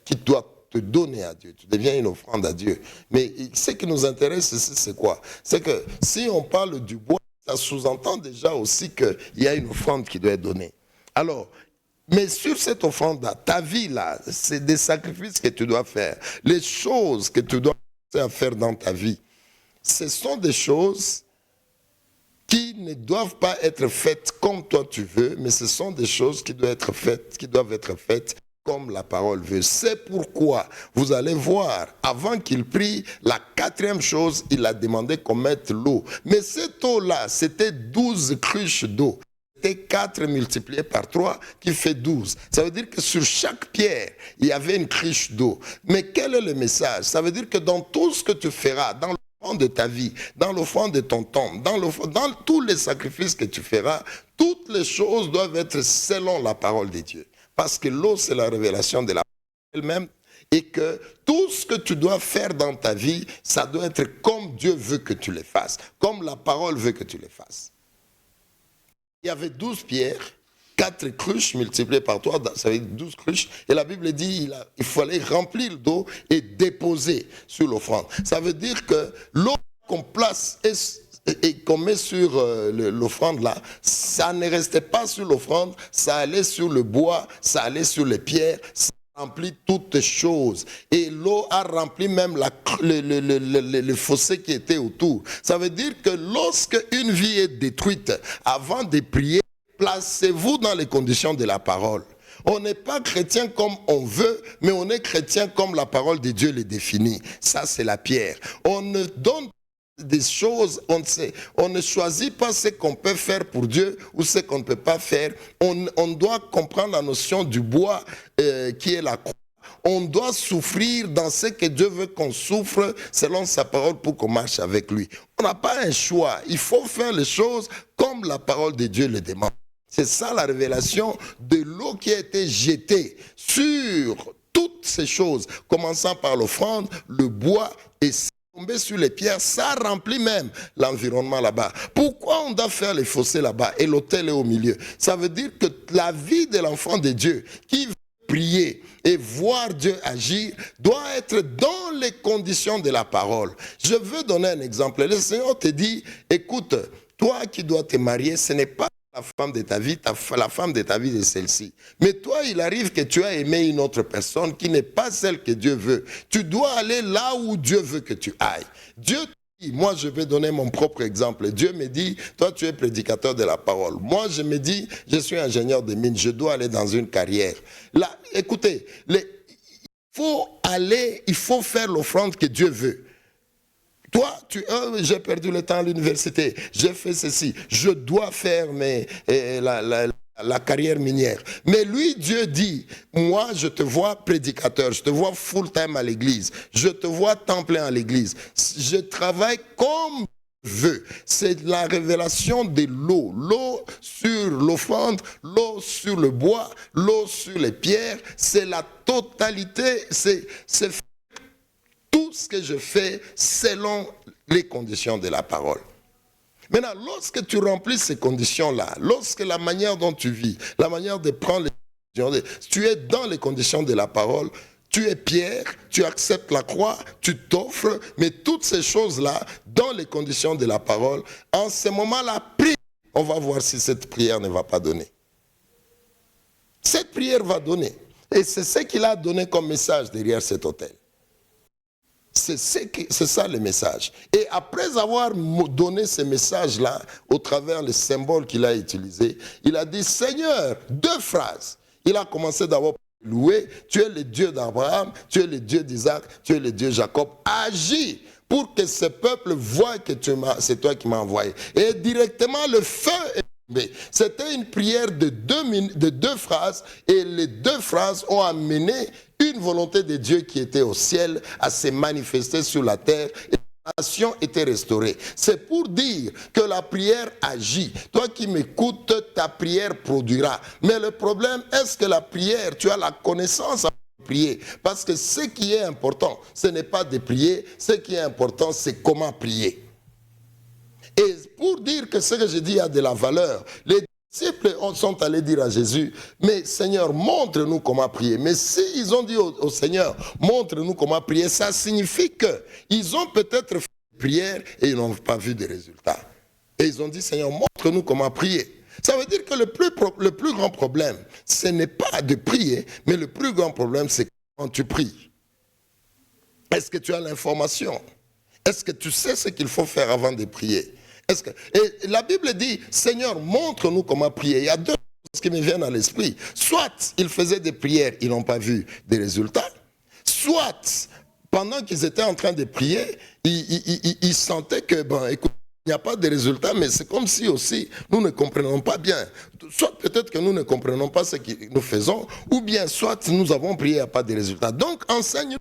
qui doit te donner à Dieu. Tu deviens une offrande à Dieu. Mais ce qui nous intéresse ici, c'est quoi? C'est que si on parle du bois, ça sous-entend déjà aussi qu'il y a une offrande qui doit être donnée. Alors, mais sur cette offrande-là, ta vie-là, c'est des sacrifices que tu dois faire. Les choses que tu dois faire dans ta vie, ce sont des choses qui ne doivent pas être faites comme toi tu veux, mais ce sont des choses qui doivent être faites comme la parole veut. C'est pourquoi vous allez voir, avant qu'il prie, la 4e chose, il a demandé qu'on mette l'eau. Mais cette eau-là, c'était 12 cruches d'eau. C'était 4 multiplié par 3 qui fait 12. Ça veut dire que sur chaque pierre, il y avait une cruche d'eau. Mais quel est le message? Ça veut dire que dans tout ce que tu feras, dans l'offrande de ta vie, dans l'offrande de ton temps, dans tous les sacrifices que tu feras, toutes les choses doivent être selon la parole de Dieu. Parce que l'eau, c'est la révélation de la parole elle-même. Et que tout ce que tu dois faire dans ta vie, ça doit être comme Dieu veut que tu les fasses. Comme la parole veut que tu les fasses. Il y avait 12 pierres, 4 cruches multipliées par 3, ça veut dire 12 cruches. Et la Bible dit il fallait remplir d'eau et déposer sur l'offrande. Ça veut dire que l'eau qu'on place et qu'on met sur l'offrande là, ça ne restait pas sur l'offrande, ça allait sur le bois, ça allait sur les pierres, ça remplit toutes choses. Et l'eau a rempli même le fossé qui était autour. Ça veut dire que lorsque une vie est détruite, avant de prier, placez-vous dans les conditions de la parole. On n'est pas chrétien comme on veut, mais on est chrétien comme la parole de Dieu les définit. Ça, c'est la pierre. On ne donne des choses, on ne choisit pas ce qu'on peut faire pour Dieu ou ce qu'on ne peut pas faire. On doit comprendre la notion du bois qui est la croix. On doit souffrir dans ce que Dieu veut qu'on souffre selon sa parole pour qu'on marche avec lui. On n'a pas un choix. Il faut faire les choses comme la parole de Dieu le demande. C'est ça la révélation de l'eau qui a été jetée sur toutes ces choses, commençant par l'offrande, le bois et tomber sur les pierres, ça remplit même l'environnement là-bas. Pourquoi on doit faire les fossés là-bas et l'autel est au milieu? Ça veut dire que la vie de l'enfant de Dieu qui veut prier et voir Dieu agir doit être dans les conditions de la parole. Je veux donner un exemple. Le Seigneur te dit, écoute, toi qui dois te marier, ce n'est pas la femme de ta vie, la femme de ta vie est celle-ci. Mais toi, il arrive que tu as aimé une autre personne qui n'est pas celle que Dieu veut. Tu dois aller là où Dieu veut que tu ailles. Dieu moi, je vais donner mon propre exemple. Dieu me dit, toi, tu es prédicateur de la parole. Moi, je me dis, je suis ingénieur de mines, je dois aller dans une carrière. Là, écoutez, il faut aller, il faut faire l'offrande que Dieu veut. Toi, j'ai perdu le temps à l'université, j'ai fait ceci, je dois faire la carrière minière. Mais lui, Dieu dit, moi, je te vois prédicateur, je te vois full-time à l'église, je te vois temps plein à l'église. Je travaille comme je veux. C'est la révélation de l'eau. L'eau sur l'offrande, l'eau sur le bois, l'eau sur les pierres. C'est la totalité, c'est tout ce que je fais selon les conditions de la parole. Maintenant, lorsque tu remplis ces conditions-là, lorsque la manière dont tu vis, la manière de prendre les décisions, tu es dans les conditions de la parole, tu es Pierre, tu acceptes la croix, tu t'offres, mais toutes ces choses-là, dans les conditions de la parole, en ce moment-là, prie. On va voir si cette prière ne va pas donner. Cette prière va donner. Et c'est ce qu'il a donné comme message derrière cet autel. C'est ça le message. Et après avoir donné ce message-là, au travers les symboles qu'il a utilisés, il a dit, Seigneur, 2 phrases. Il a commencé d'abord par louer, tu es le Dieu d'Abraham, tu es le Dieu d'Isaac, tu es le Dieu de Jacob. Agis pour que ce peuple voie que c'est toi qui m'as envoyé. Et directement, le feu est tombé. C'était une prière de 2 phrases, et les 2 phrases ont amené une volonté de Dieu qui était au ciel à se manifester sur la terre, et la nation était restaurée. C'est pour dire que la prière agit. Toi qui m'écoutes, ta prière produira. Mais le problème, est-ce que la prière, tu as la connaissance à prier? Parce que ce qui est important, ce n'est pas de prier, ce qui est important, c'est comment prier. Et pour dire que ce que je dis a de la valeur, les disciples sont allés dire à Jésus, mais Seigneur, montre-nous comment prier. Mais s'ils ont dit au Seigneur, montre-nous comment prier, ça signifie qu'ils ont peut-être fait une prière et ils n'ont pas vu de résultats. Et ils ont dit, Seigneur, montre-nous comment prier. Ça veut dire que le plus grand problème, ce n'est pas de prier, mais le plus grand problème, c'est quand tu pries. Est-ce que tu as l'information? Est-ce que tu sais ce qu'il faut faire avant de prier? Et la Bible dit, Seigneur, montre-nous comment prier. Il y a 2 choses qui me viennent à l'esprit. Soit ils faisaient des prières, ils n'ont pas vu des résultats. Soit, pendant qu'ils étaient en train de prier, ils sentaient que, écoute, il n'y a pas de résultats, mais c'est comme si aussi nous ne comprenons pas bien. Soit peut-être que nous ne comprenons pas ce que nous faisons, ou bien soit nous avons prié, il n'y a pas de résultats. Donc, enseigne-nous.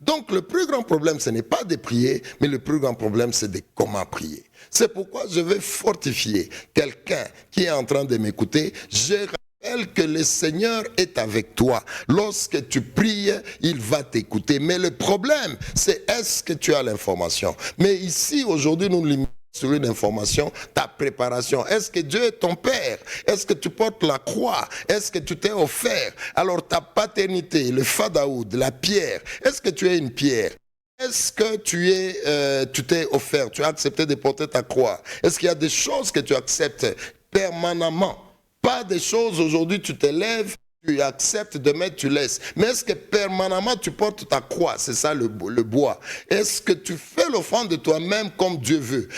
Donc, le plus grand problème, ce n'est pas de prier, mais le plus grand problème, c'est de comment prier. C'est pourquoi je vais fortifier quelqu'un qui est en train de m'écouter. Je rappelle que le Seigneur est avec toi. Lorsque tu pries, il va t'écouter. Mais le problème, c'est est-ce que tu as l'information? Mais ici, aujourd'hui, nous limitons sur une information, ta préparation. Est-ce que Dieu est ton Père? Est-ce que tu portes la croix? Est-ce que tu t'es offert? Alors ta paternité, le fadaoud, la pierre, est-ce que tu es une pierre? Est-ce que tu t'es offert? Tu as accepté de porter ta croix? Est-ce qu'il y a des choses que tu acceptes permanemment? Pas des choses aujourd'hui, tu te lèves, tu acceptes, demain tu laisses. Mais est-ce que permanemment tu portes ta croix? C'est ça le bois. Est-ce que tu fais l'offrande de toi-même comme Dieu veut?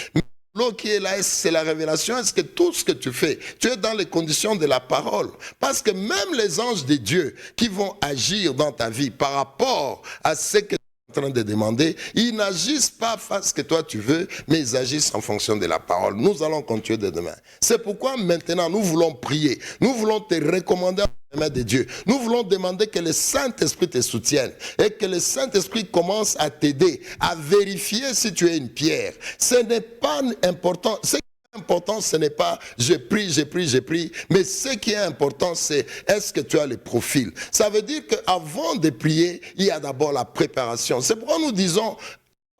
L'eau qui est là, c'est la révélation. Est-ce que tout ce que tu fais, tu es dans les conditions de la parole? Parce que même les anges de Dieu qui vont agir dans ta vie par rapport à ce que tu es en train de demander, ils n'agissent pas face que toi tu veux, mais ils agissent en fonction de la parole. Nous allons continuer de demain. C'est pourquoi maintenant nous voulons prier. Nous voulons te recommander à la main de Dieu. Nous voulons demander que le Saint-Esprit te soutienne et que le Saint-Esprit commence à t'aider à vérifier si tu es une pierre. Ce n'est pas important. Ce qui est important, ce n'est pas je prie, mais ce qui est important, c'est est-ce que tu as le profil. Ça veut dire qu'avant de prier, il y a d'abord la préparation. C'est pourquoi nous disons,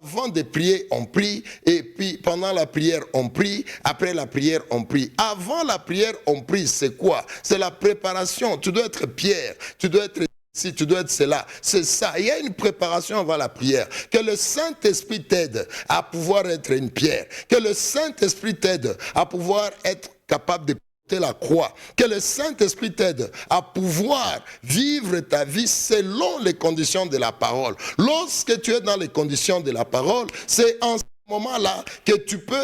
avant de prier, on prie, et puis pendant la prière, on prie, après la prière, on prie. Avant la prière, on prie, c'est quoi? C'est la préparation. Tu dois être Pierre, tu dois être ici, tu dois être cela. C'est ça. Il y a une préparation avant la prière. Que le Saint-Esprit t'aide à pouvoir être une pierre. Que le Saint-Esprit t'aide à pouvoir être capable de la croix, que le Saint-Esprit t'aide à pouvoir vivre ta vie selon les conditions de la parole. Lorsque tu es dans les conditions de la parole, c'est en ce moment-là que tu peux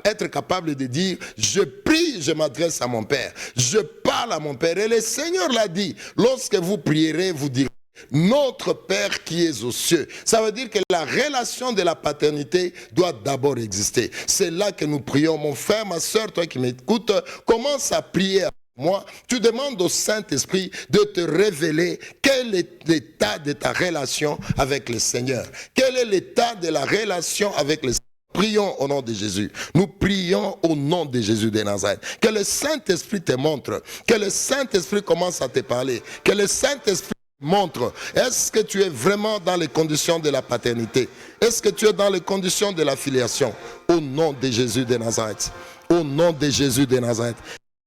être capable de dire, je prie, je m'adresse à mon Père, je parle à mon Père. Et le Seigneur l'a dit, lorsque vous prierez, vous direz, notre Père qui est aux cieux. Ça veut dire que la relation de la paternité doit d'abord exister. C'est là que nous prions. Mon frère, ma soeur, toi qui m'écoutes, commence à prier. Moi, tu demandes au Saint-Esprit de te révéler quel est l'état de ta relation avec le Seigneur. Quel est l'état de la relation avec le Seigneur. Prions au nom de Jésus. Nous prions au nom de Jésus de Nazareth. Que le Saint-Esprit te montre. Que le Saint-Esprit commence à te parler. Que le Saint-Esprit montre. Est-ce que tu es vraiment dans les conditions de la paternité? Est-ce que tu es dans les conditions de la filiation? Au nom de Jésus de Nazareth. Au nom de Jésus de Nazareth.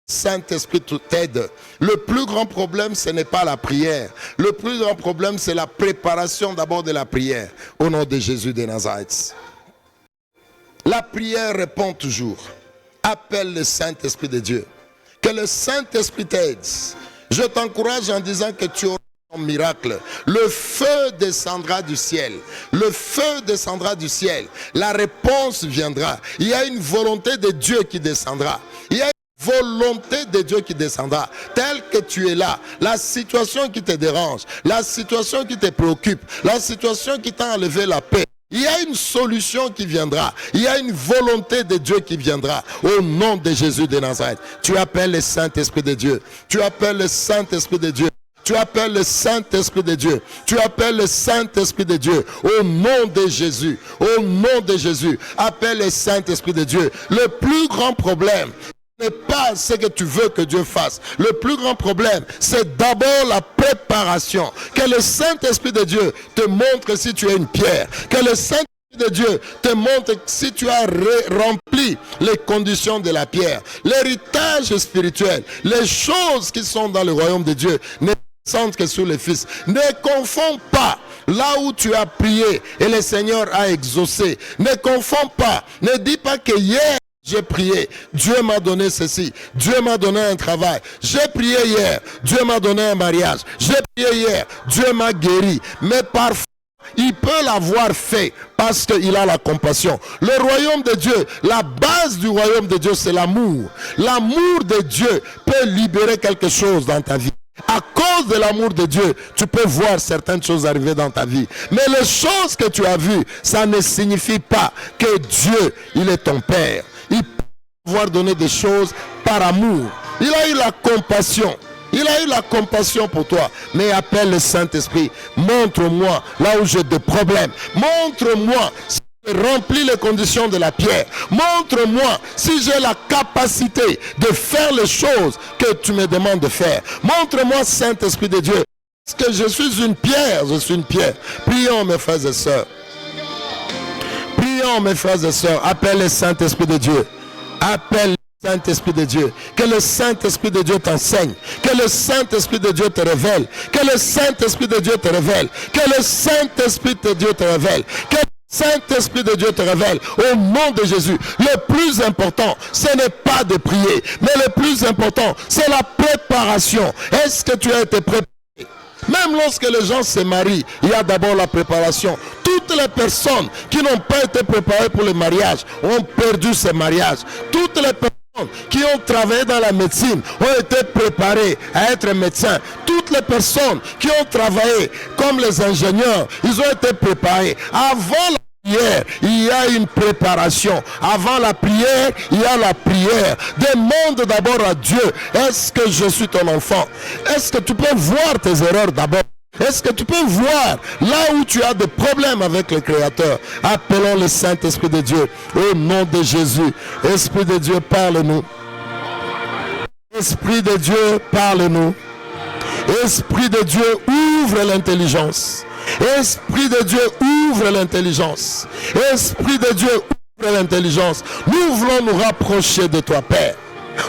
Saint-Esprit t'aide. Le plus grand problème, ce n'est pas la prière. Le plus grand problème, c'est la préparation d'abord de la prière. Au nom de Jésus de Nazareth. La prière répond toujours. Appelle le Saint-Esprit de Dieu. Que le Saint-Esprit t'aide. Je t'encourage en disant que tu auras un miracle. Le feu descendra du ciel. Le feu descendra du ciel. La réponse viendra. Il y a une volonté de Dieu qui descendra. Il y a volonté de Dieu qui descendra, tel que tu es là, la situation qui te dérange, la situation qui te préoccupe, la situation qui t'a enlevé la paix, il y a une solution qui viendra, il y a une volonté de Dieu qui viendra, au nom de Jésus de Nazareth. Tu appelles le Saint-Esprit de Dieu, tu appelles le Saint-Esprit de Dieu, tu appelles le Saint-Esprit de Dieu, tu appelles le Saint-Esprit de Dieu, au nom de Jésus, au nom de Jésus, appelle le Saint-Esprit de Dieu. Le plus grand problème n'est pas ce que tu veux que Dieu fasse. Le plus grand problème, c'est d'abord la préparation. Que le Saint-Esprit de Dieu te montre si tu es une pierre. Que le Saint-Esprit de Dieu te montre si tu as rempli les conditions de la pierre. L'héritage spirituel, les choses qui sont dans le royaume de Dieu, ne descendent que sur les fils. Ne confonds pas là où tu as prié et le Seigneur a exaucé. Ne confonds pas. Ne dis pas que hier, j'ai prié, Dieu m'a donné ceci, Dieu m'a donné un travail. J'ai prié hier, Dieu m'a donné un mariage. J'ai prié hier, Dieu m'a guéri. Mais parfois, il peut l'avoir fait parce qu'il a la compassion. Le royaume de Dieu, la base du royaume de Dieu, c'est l'amour. L'amour de Dieu peut libérer quelque chose dans ta vie. À cause de l'amour de Dieu, tu peux voir certaines choses arriver dans ta vie. Mais les choses que tu as vues, ça ne signifie pas que Dieu, il est ton Père. Il peut pouvoir donner des choses par amour. Il a eu la compassion. Il a eu la compassion pour toi. Mais appelle le Saint-Esprit. Montre-moi là où j'ai des problèmes. Montre-moi si j'ai rempli les conditions de la pierre. Montre-moi si j'ai la capacité de faire les choses que tu me demandes de faire. Montre-moi, Saint-Esprit de Dieu. Est-ce que je suis une pierre? Je suis une pierre. Prions, mes frères et sœurs. Prions, mes frères et sœurs. Appelle le Saint-Esprit de Dieu. Appelle le Saint-Esprit de Dieu. Que le Saint-Esprit de Dieu t'enseigne. Que le Saint-Esprit de Dieu te révèle. Que le Saint-Esprit de Dieu te révèle. Que le Saint-Esprit de Dieu te révèle. Que le Saint-Esprit de Dieu te révèle. Au nom de Jésus. Le plus important, ce n'est pas de prier. Mais le plus important, c'est la préparation. Est-ce que tu as été préparé? Même lorsque les gens se marient, il y a d'abord la préparation. Toutes les personnes qui n'ont pas été préparées pour le mariage ont perdu ce mariage. Toutes les personnes qui ont travaillé dans la médecine ont été préparées à être médecins. Toutes les personnes qui ont travaillé comme les ingénieurs, ils ont été préparés. Avant la prière, il y a une préparation. Avant la prière, il y a la prière. Demande d'abord à Dieu, est-ce que je suis ton enfant? Est-ce que tu peux voir tes erreurs d'abord? Est-ce que tu peux voir là où tu as des problèmes avec le Créateur? Appelons le Saint-Esprit de Dieu au nom de Jésus. Esprit de Dieu, parle-nous. Esprit de Dieu, parle-nous. Esprit de Dieu, ouvre l'intelligence. Esprit de Dieu, ouvre l'intelligence. Esprit de Dieu, ouvre l'intelligence. Nous voulons nous rapprocher de toi, Père.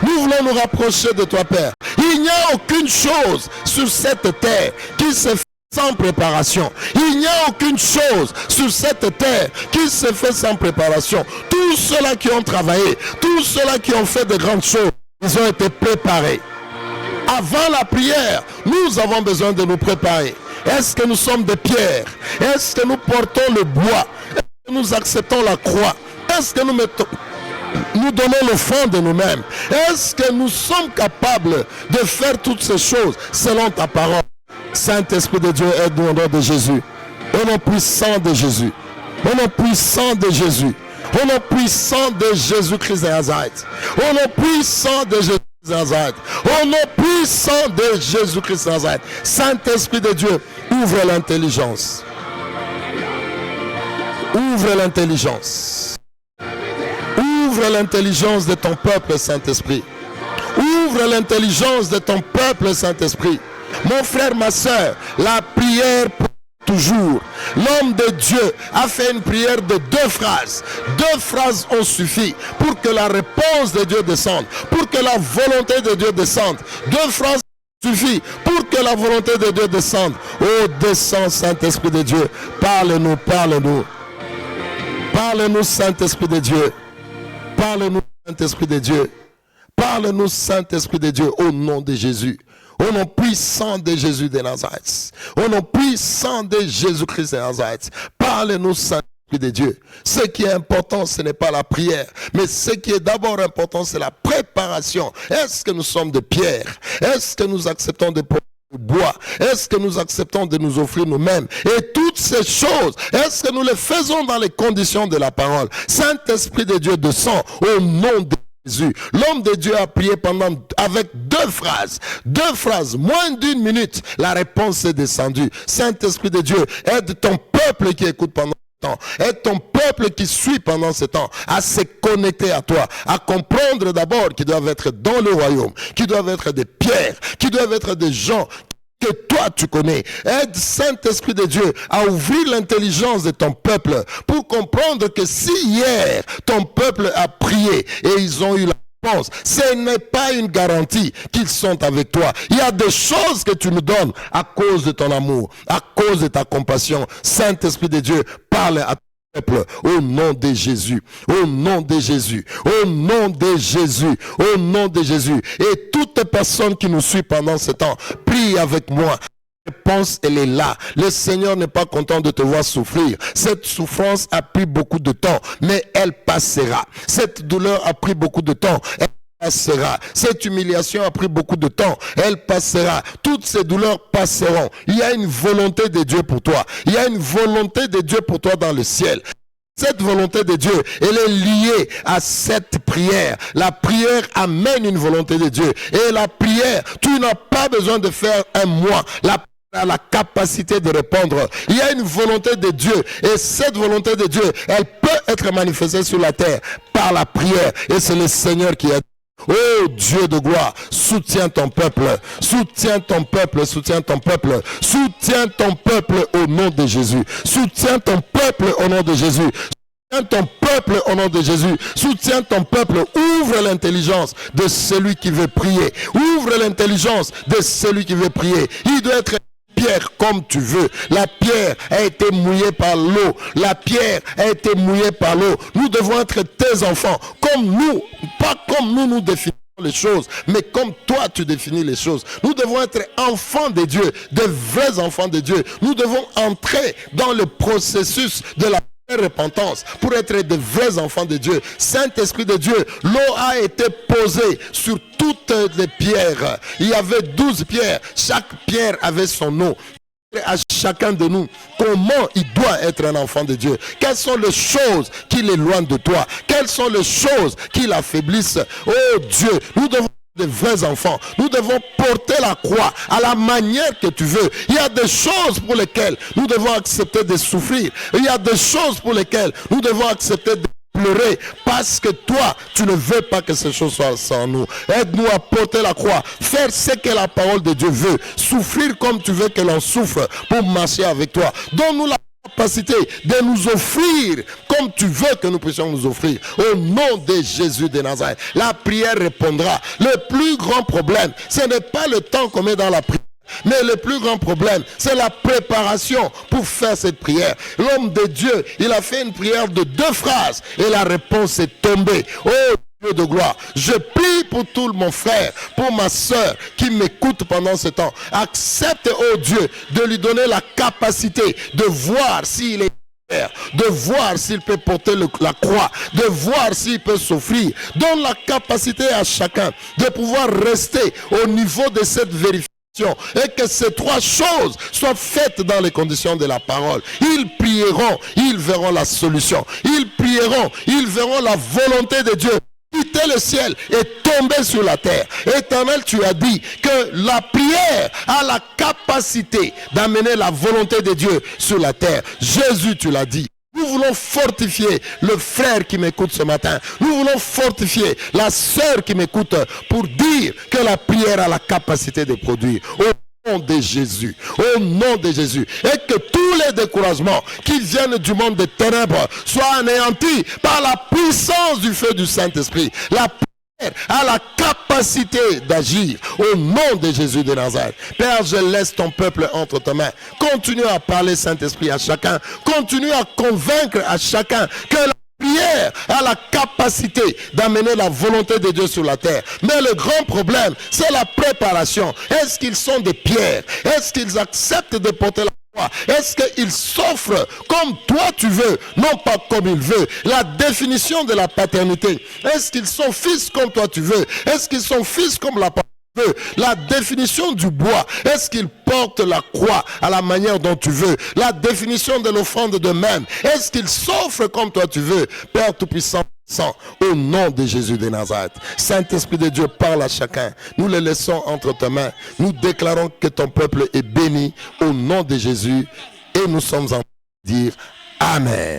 Nous voulons nous rapprocher de toi, Père. Il n'y a aucune chose sur cette terre qui se fait sans préparation. Il n'y a aucune chose sur cette terre qui se fait sans préparation. Tous ceux-là qui ont travaillé, tous ceux-là qui ont fait de grandes choses, ils ont été préparés. Avant la prière, nous avons besoin de nous préparer. Est-ce que nous sommes des pierres? Est-ce que nous portons le bois? Est-ce que nous acceptons la croix? Est-ce que nous donnons le fond de nous-mêmes? Est-ce que nous sommes capables de faire toutes ces choses selon ta parole? Saint-Esprit de Dieu, aide-nous au nom de Jésus. Au nom puissant de Jésus. Au nom puissant de Jésus. Au nom puissant de Jésus-Christ de Nazareth. Au nom puissant de Jésus de Nazareth. Au nom puissant de Jésus-Christ de Nazareth. Saint-Esprit de Dieu, ouvre l'intelligence. Ouvre l'intelligence. Ouvre l'intelligence de ton peuple, Saint-Esprit. Ouvre l'intelligence de ton peuple, Saint-Esprit. Mon frère, ma soeur, la prière pour toujours. L'homme de Dieu a fait une prière de 2 phrases. 2 phrases ont suffi pour que la réponse de Dieu descende, pour que la volonté de Dieu descende. 2 phrases suffit pour que la volonté de Dieu descende. Oh, descends, Saint-Esprit de Dieu. Parle-nous, parle-nous. Parle-nous, Saint-Esprit de Dieu. Parle-nous, Saint-Esprit de Dieu. Parle-nous, Saint-Esprit de Dieu, au nom de Jésus. Au nom puissant de Jésus de Nazareth. Au nom puissant de Jésus-Christ de Nazareth. Parle-nous, Saint-Esprit de Dieu. Ce qui est important, ce n'est pas la prière. Mais ce qui est d'abord important, c'est la préparation. Est-ce que nous sommes de pierre? Est-ce que nous acceptons de bois? Est-ce que nous acceptons de nous offrir nous-mêmes? Et toutes ces choses, est-ce que nous les faisons dans les conditions de la parole? Saint-Esprit de Dieu descend au nom de Jésus. L'homme de Dieu a prié avec 2 phrases. 2 phrases, moins d'1 minute. La réponse est descendue. Saint-Esprit de Dieu, aide ton peuple qui écoute pendant ce temps. Aide ton peuple qui suit pendant ce temps à se connecter à toi, à comprendre d'abord qu'ils doivent être dans le royaume, qu'ils doivent être des pierres, qu'ils doivent être des gens que toi tu connais. Aide Saint-Esprit de Dieu à ouvrir l'intelligence de ton peuple pour comprendre que si hier ton peuple a prié et ils ont eu la réponse, ce n'est pas une garantie qu'ils sont avec toi. Il y a des choses que tu nous donnes à cause de ton amour, à cause de ta compassion. Saint-Esprit de Dieu, parle à peuple, au nom de Jésus, au nom de Jésus, au nom de Jésus, au nom de Jésus. Et toute personne qui nous suit pendant ce temps, prie avec moi. La réponse, elle est là. Le Seigneur n'est pas content de te voir souffrir. Cette souffrance a pris beaucoup de temps, mais elle passera. Cette douleur a pris beaucoup de temps. Elle passera. Cette humiliation a pris beaucoup de temps. Elle passera. Toutes ces douleurs passeront. Il y a une volonté de Dieu pour toi. Il y a une volonté de Dieu pour toi dans le ciel. Cette volonté de Dieu, elle est liée à cette prière. La prière amène une volonté de Dieu. Et la prière, tu n'as pas besoin de faire un mois. La prière a la capacité de répondre. Il y a une volonté de Dieu. Et cette volonté de Dieu, elle peut être manifestée sur la terre par la prière. Et c'est le Seigneur qui a dit: oh Dieu de gloire, soutiens ton peuple, soutiens ton peuple, soutiens ton peuple, soutiens ton peuple au nom de Jésus, soutiens ton peuple au nom de Jésus. Soutiens ton peuple au nom de Jésus. Soutiens ton peuple. Ouvre l'intelligence de celui qui veut prier. Ouvre l'intelligence de celui qui veut prier. Il doit être pierre comme tu veux. La pierre a été mouillée par l'eau. La pierre a été mouillée par l'eau. Nous devons être tes enfants comme nous, pas comme nous définissons les choses, mais comme toi tu définis les choses. Nous devons être enfants de Dieu, de vrais enfants de Dieu. Nous devons entrer dans le processus de la repentance pour être de vrais enfants de Dieu. Saint-Esprit de Dieu, l'eau a été posée sur toutes les pierres. Il y avait 12 pierres. Chaque pierre avait son nom. À chacun de nous, comment il doit être un enfant de Dieu. Quelles sont les choses qui l'éloignent de toi? Quelles sont les choses qui l'affaiblissent? Oh Dieu, nous devons être de vrais enfants. Nous devons porter la croix à la manière que tu veux. Il y a des choses pour lesquelles nous devons accepter de souffrir. Il y a des choses pour lesquelles nous devons accepter de pleurer parce que toi, tu ne veux pas que ces choses soient sans nous. Aide-nous à porter la croix, faire ce que la parole de Dieu veut, souffrir comme tu veux que l'on souffre pour marcher avec toi. Donne-nous la capacité de nous offrir comme tu veux que nous puissions nous offrir. Au nom de Jésus de Nazareth, la prière répondra. Le plus grand problème, ce n'est pas le temps qu'on met dans la prière. Mais le plus grand problème, c'est la préparation pour faire cette prière. L'homme de Dieu, il a fait une prière de 2 phrases et la réponse est tombée. Oh Dieu de gloire, je prie pour tout mon frère, pour ma soeur qui m'écoute pendant ce temps. Accepte, oh Dieu, de lui donner la capacité de voir s'il est de voir s'il peut porter la croix, de voir s'il peut souffrir. Donne la capacité à chacun de pouvoir rester au niveau de cette vérification et que ces trois choses soient faites dans les conditions de la parole. Ils prieront, ils verront la solution. Ils prieront, ils verront la volonté de Dieu quitter le ciel et tomber sur la terre. Éternel, tu as dit que la prière a la capacité d'amener la volonté de Dieu sur la terre. Jésus, tu l'as dit. Nous voulons fortifier le frère qui m'écoute ce matin. Nous voulons fortifier la sœur qui m'écoute pour dire que la prière a la capacité de produire. Au nom de Jésus, au nom de Jésus, et que tous les découragements qui viennent du monde des ténèbres soient anéantis par la puissance du feu du Saint-Esprit. La prière a la capacité d'agir au nom de Jésus de Nazareth. Père, je laisse ton peuple entre tes mains. Continue à parler, Saint-Esprit, à chacun. Continue à convaincre à chacun que la prière a la capacité d'amener la volonté de Dieu sur la terre. Mais le grand problème, c'est la préparation. Est-ce qu'ils sont des pierres? Est-ce qu'ils acceptent de porter la croix? Est-ce qu'ils s'offrent comme toi tu veux, non pas comme il veut? La définition de la paternité. Est-ce qu'ils sont fils comme toi tu veux? Est-ce qu'ils sont fils comme la paternité? La définition du bois, est-ce qu'il porte la croix à la manière dont tu veux? La définition de l'offrande de même, est-ce qu'il s'offre comme toi tu veux? Père Tout-Puissant, au nom de Jésus de Nazareth, Saint-Esprit de Dieu, parle à chacun. Nous le laissons entre tes mains. Nous déclarons que ton peuple est béni au nom de Jésus et nous sommes en train de dire Amen.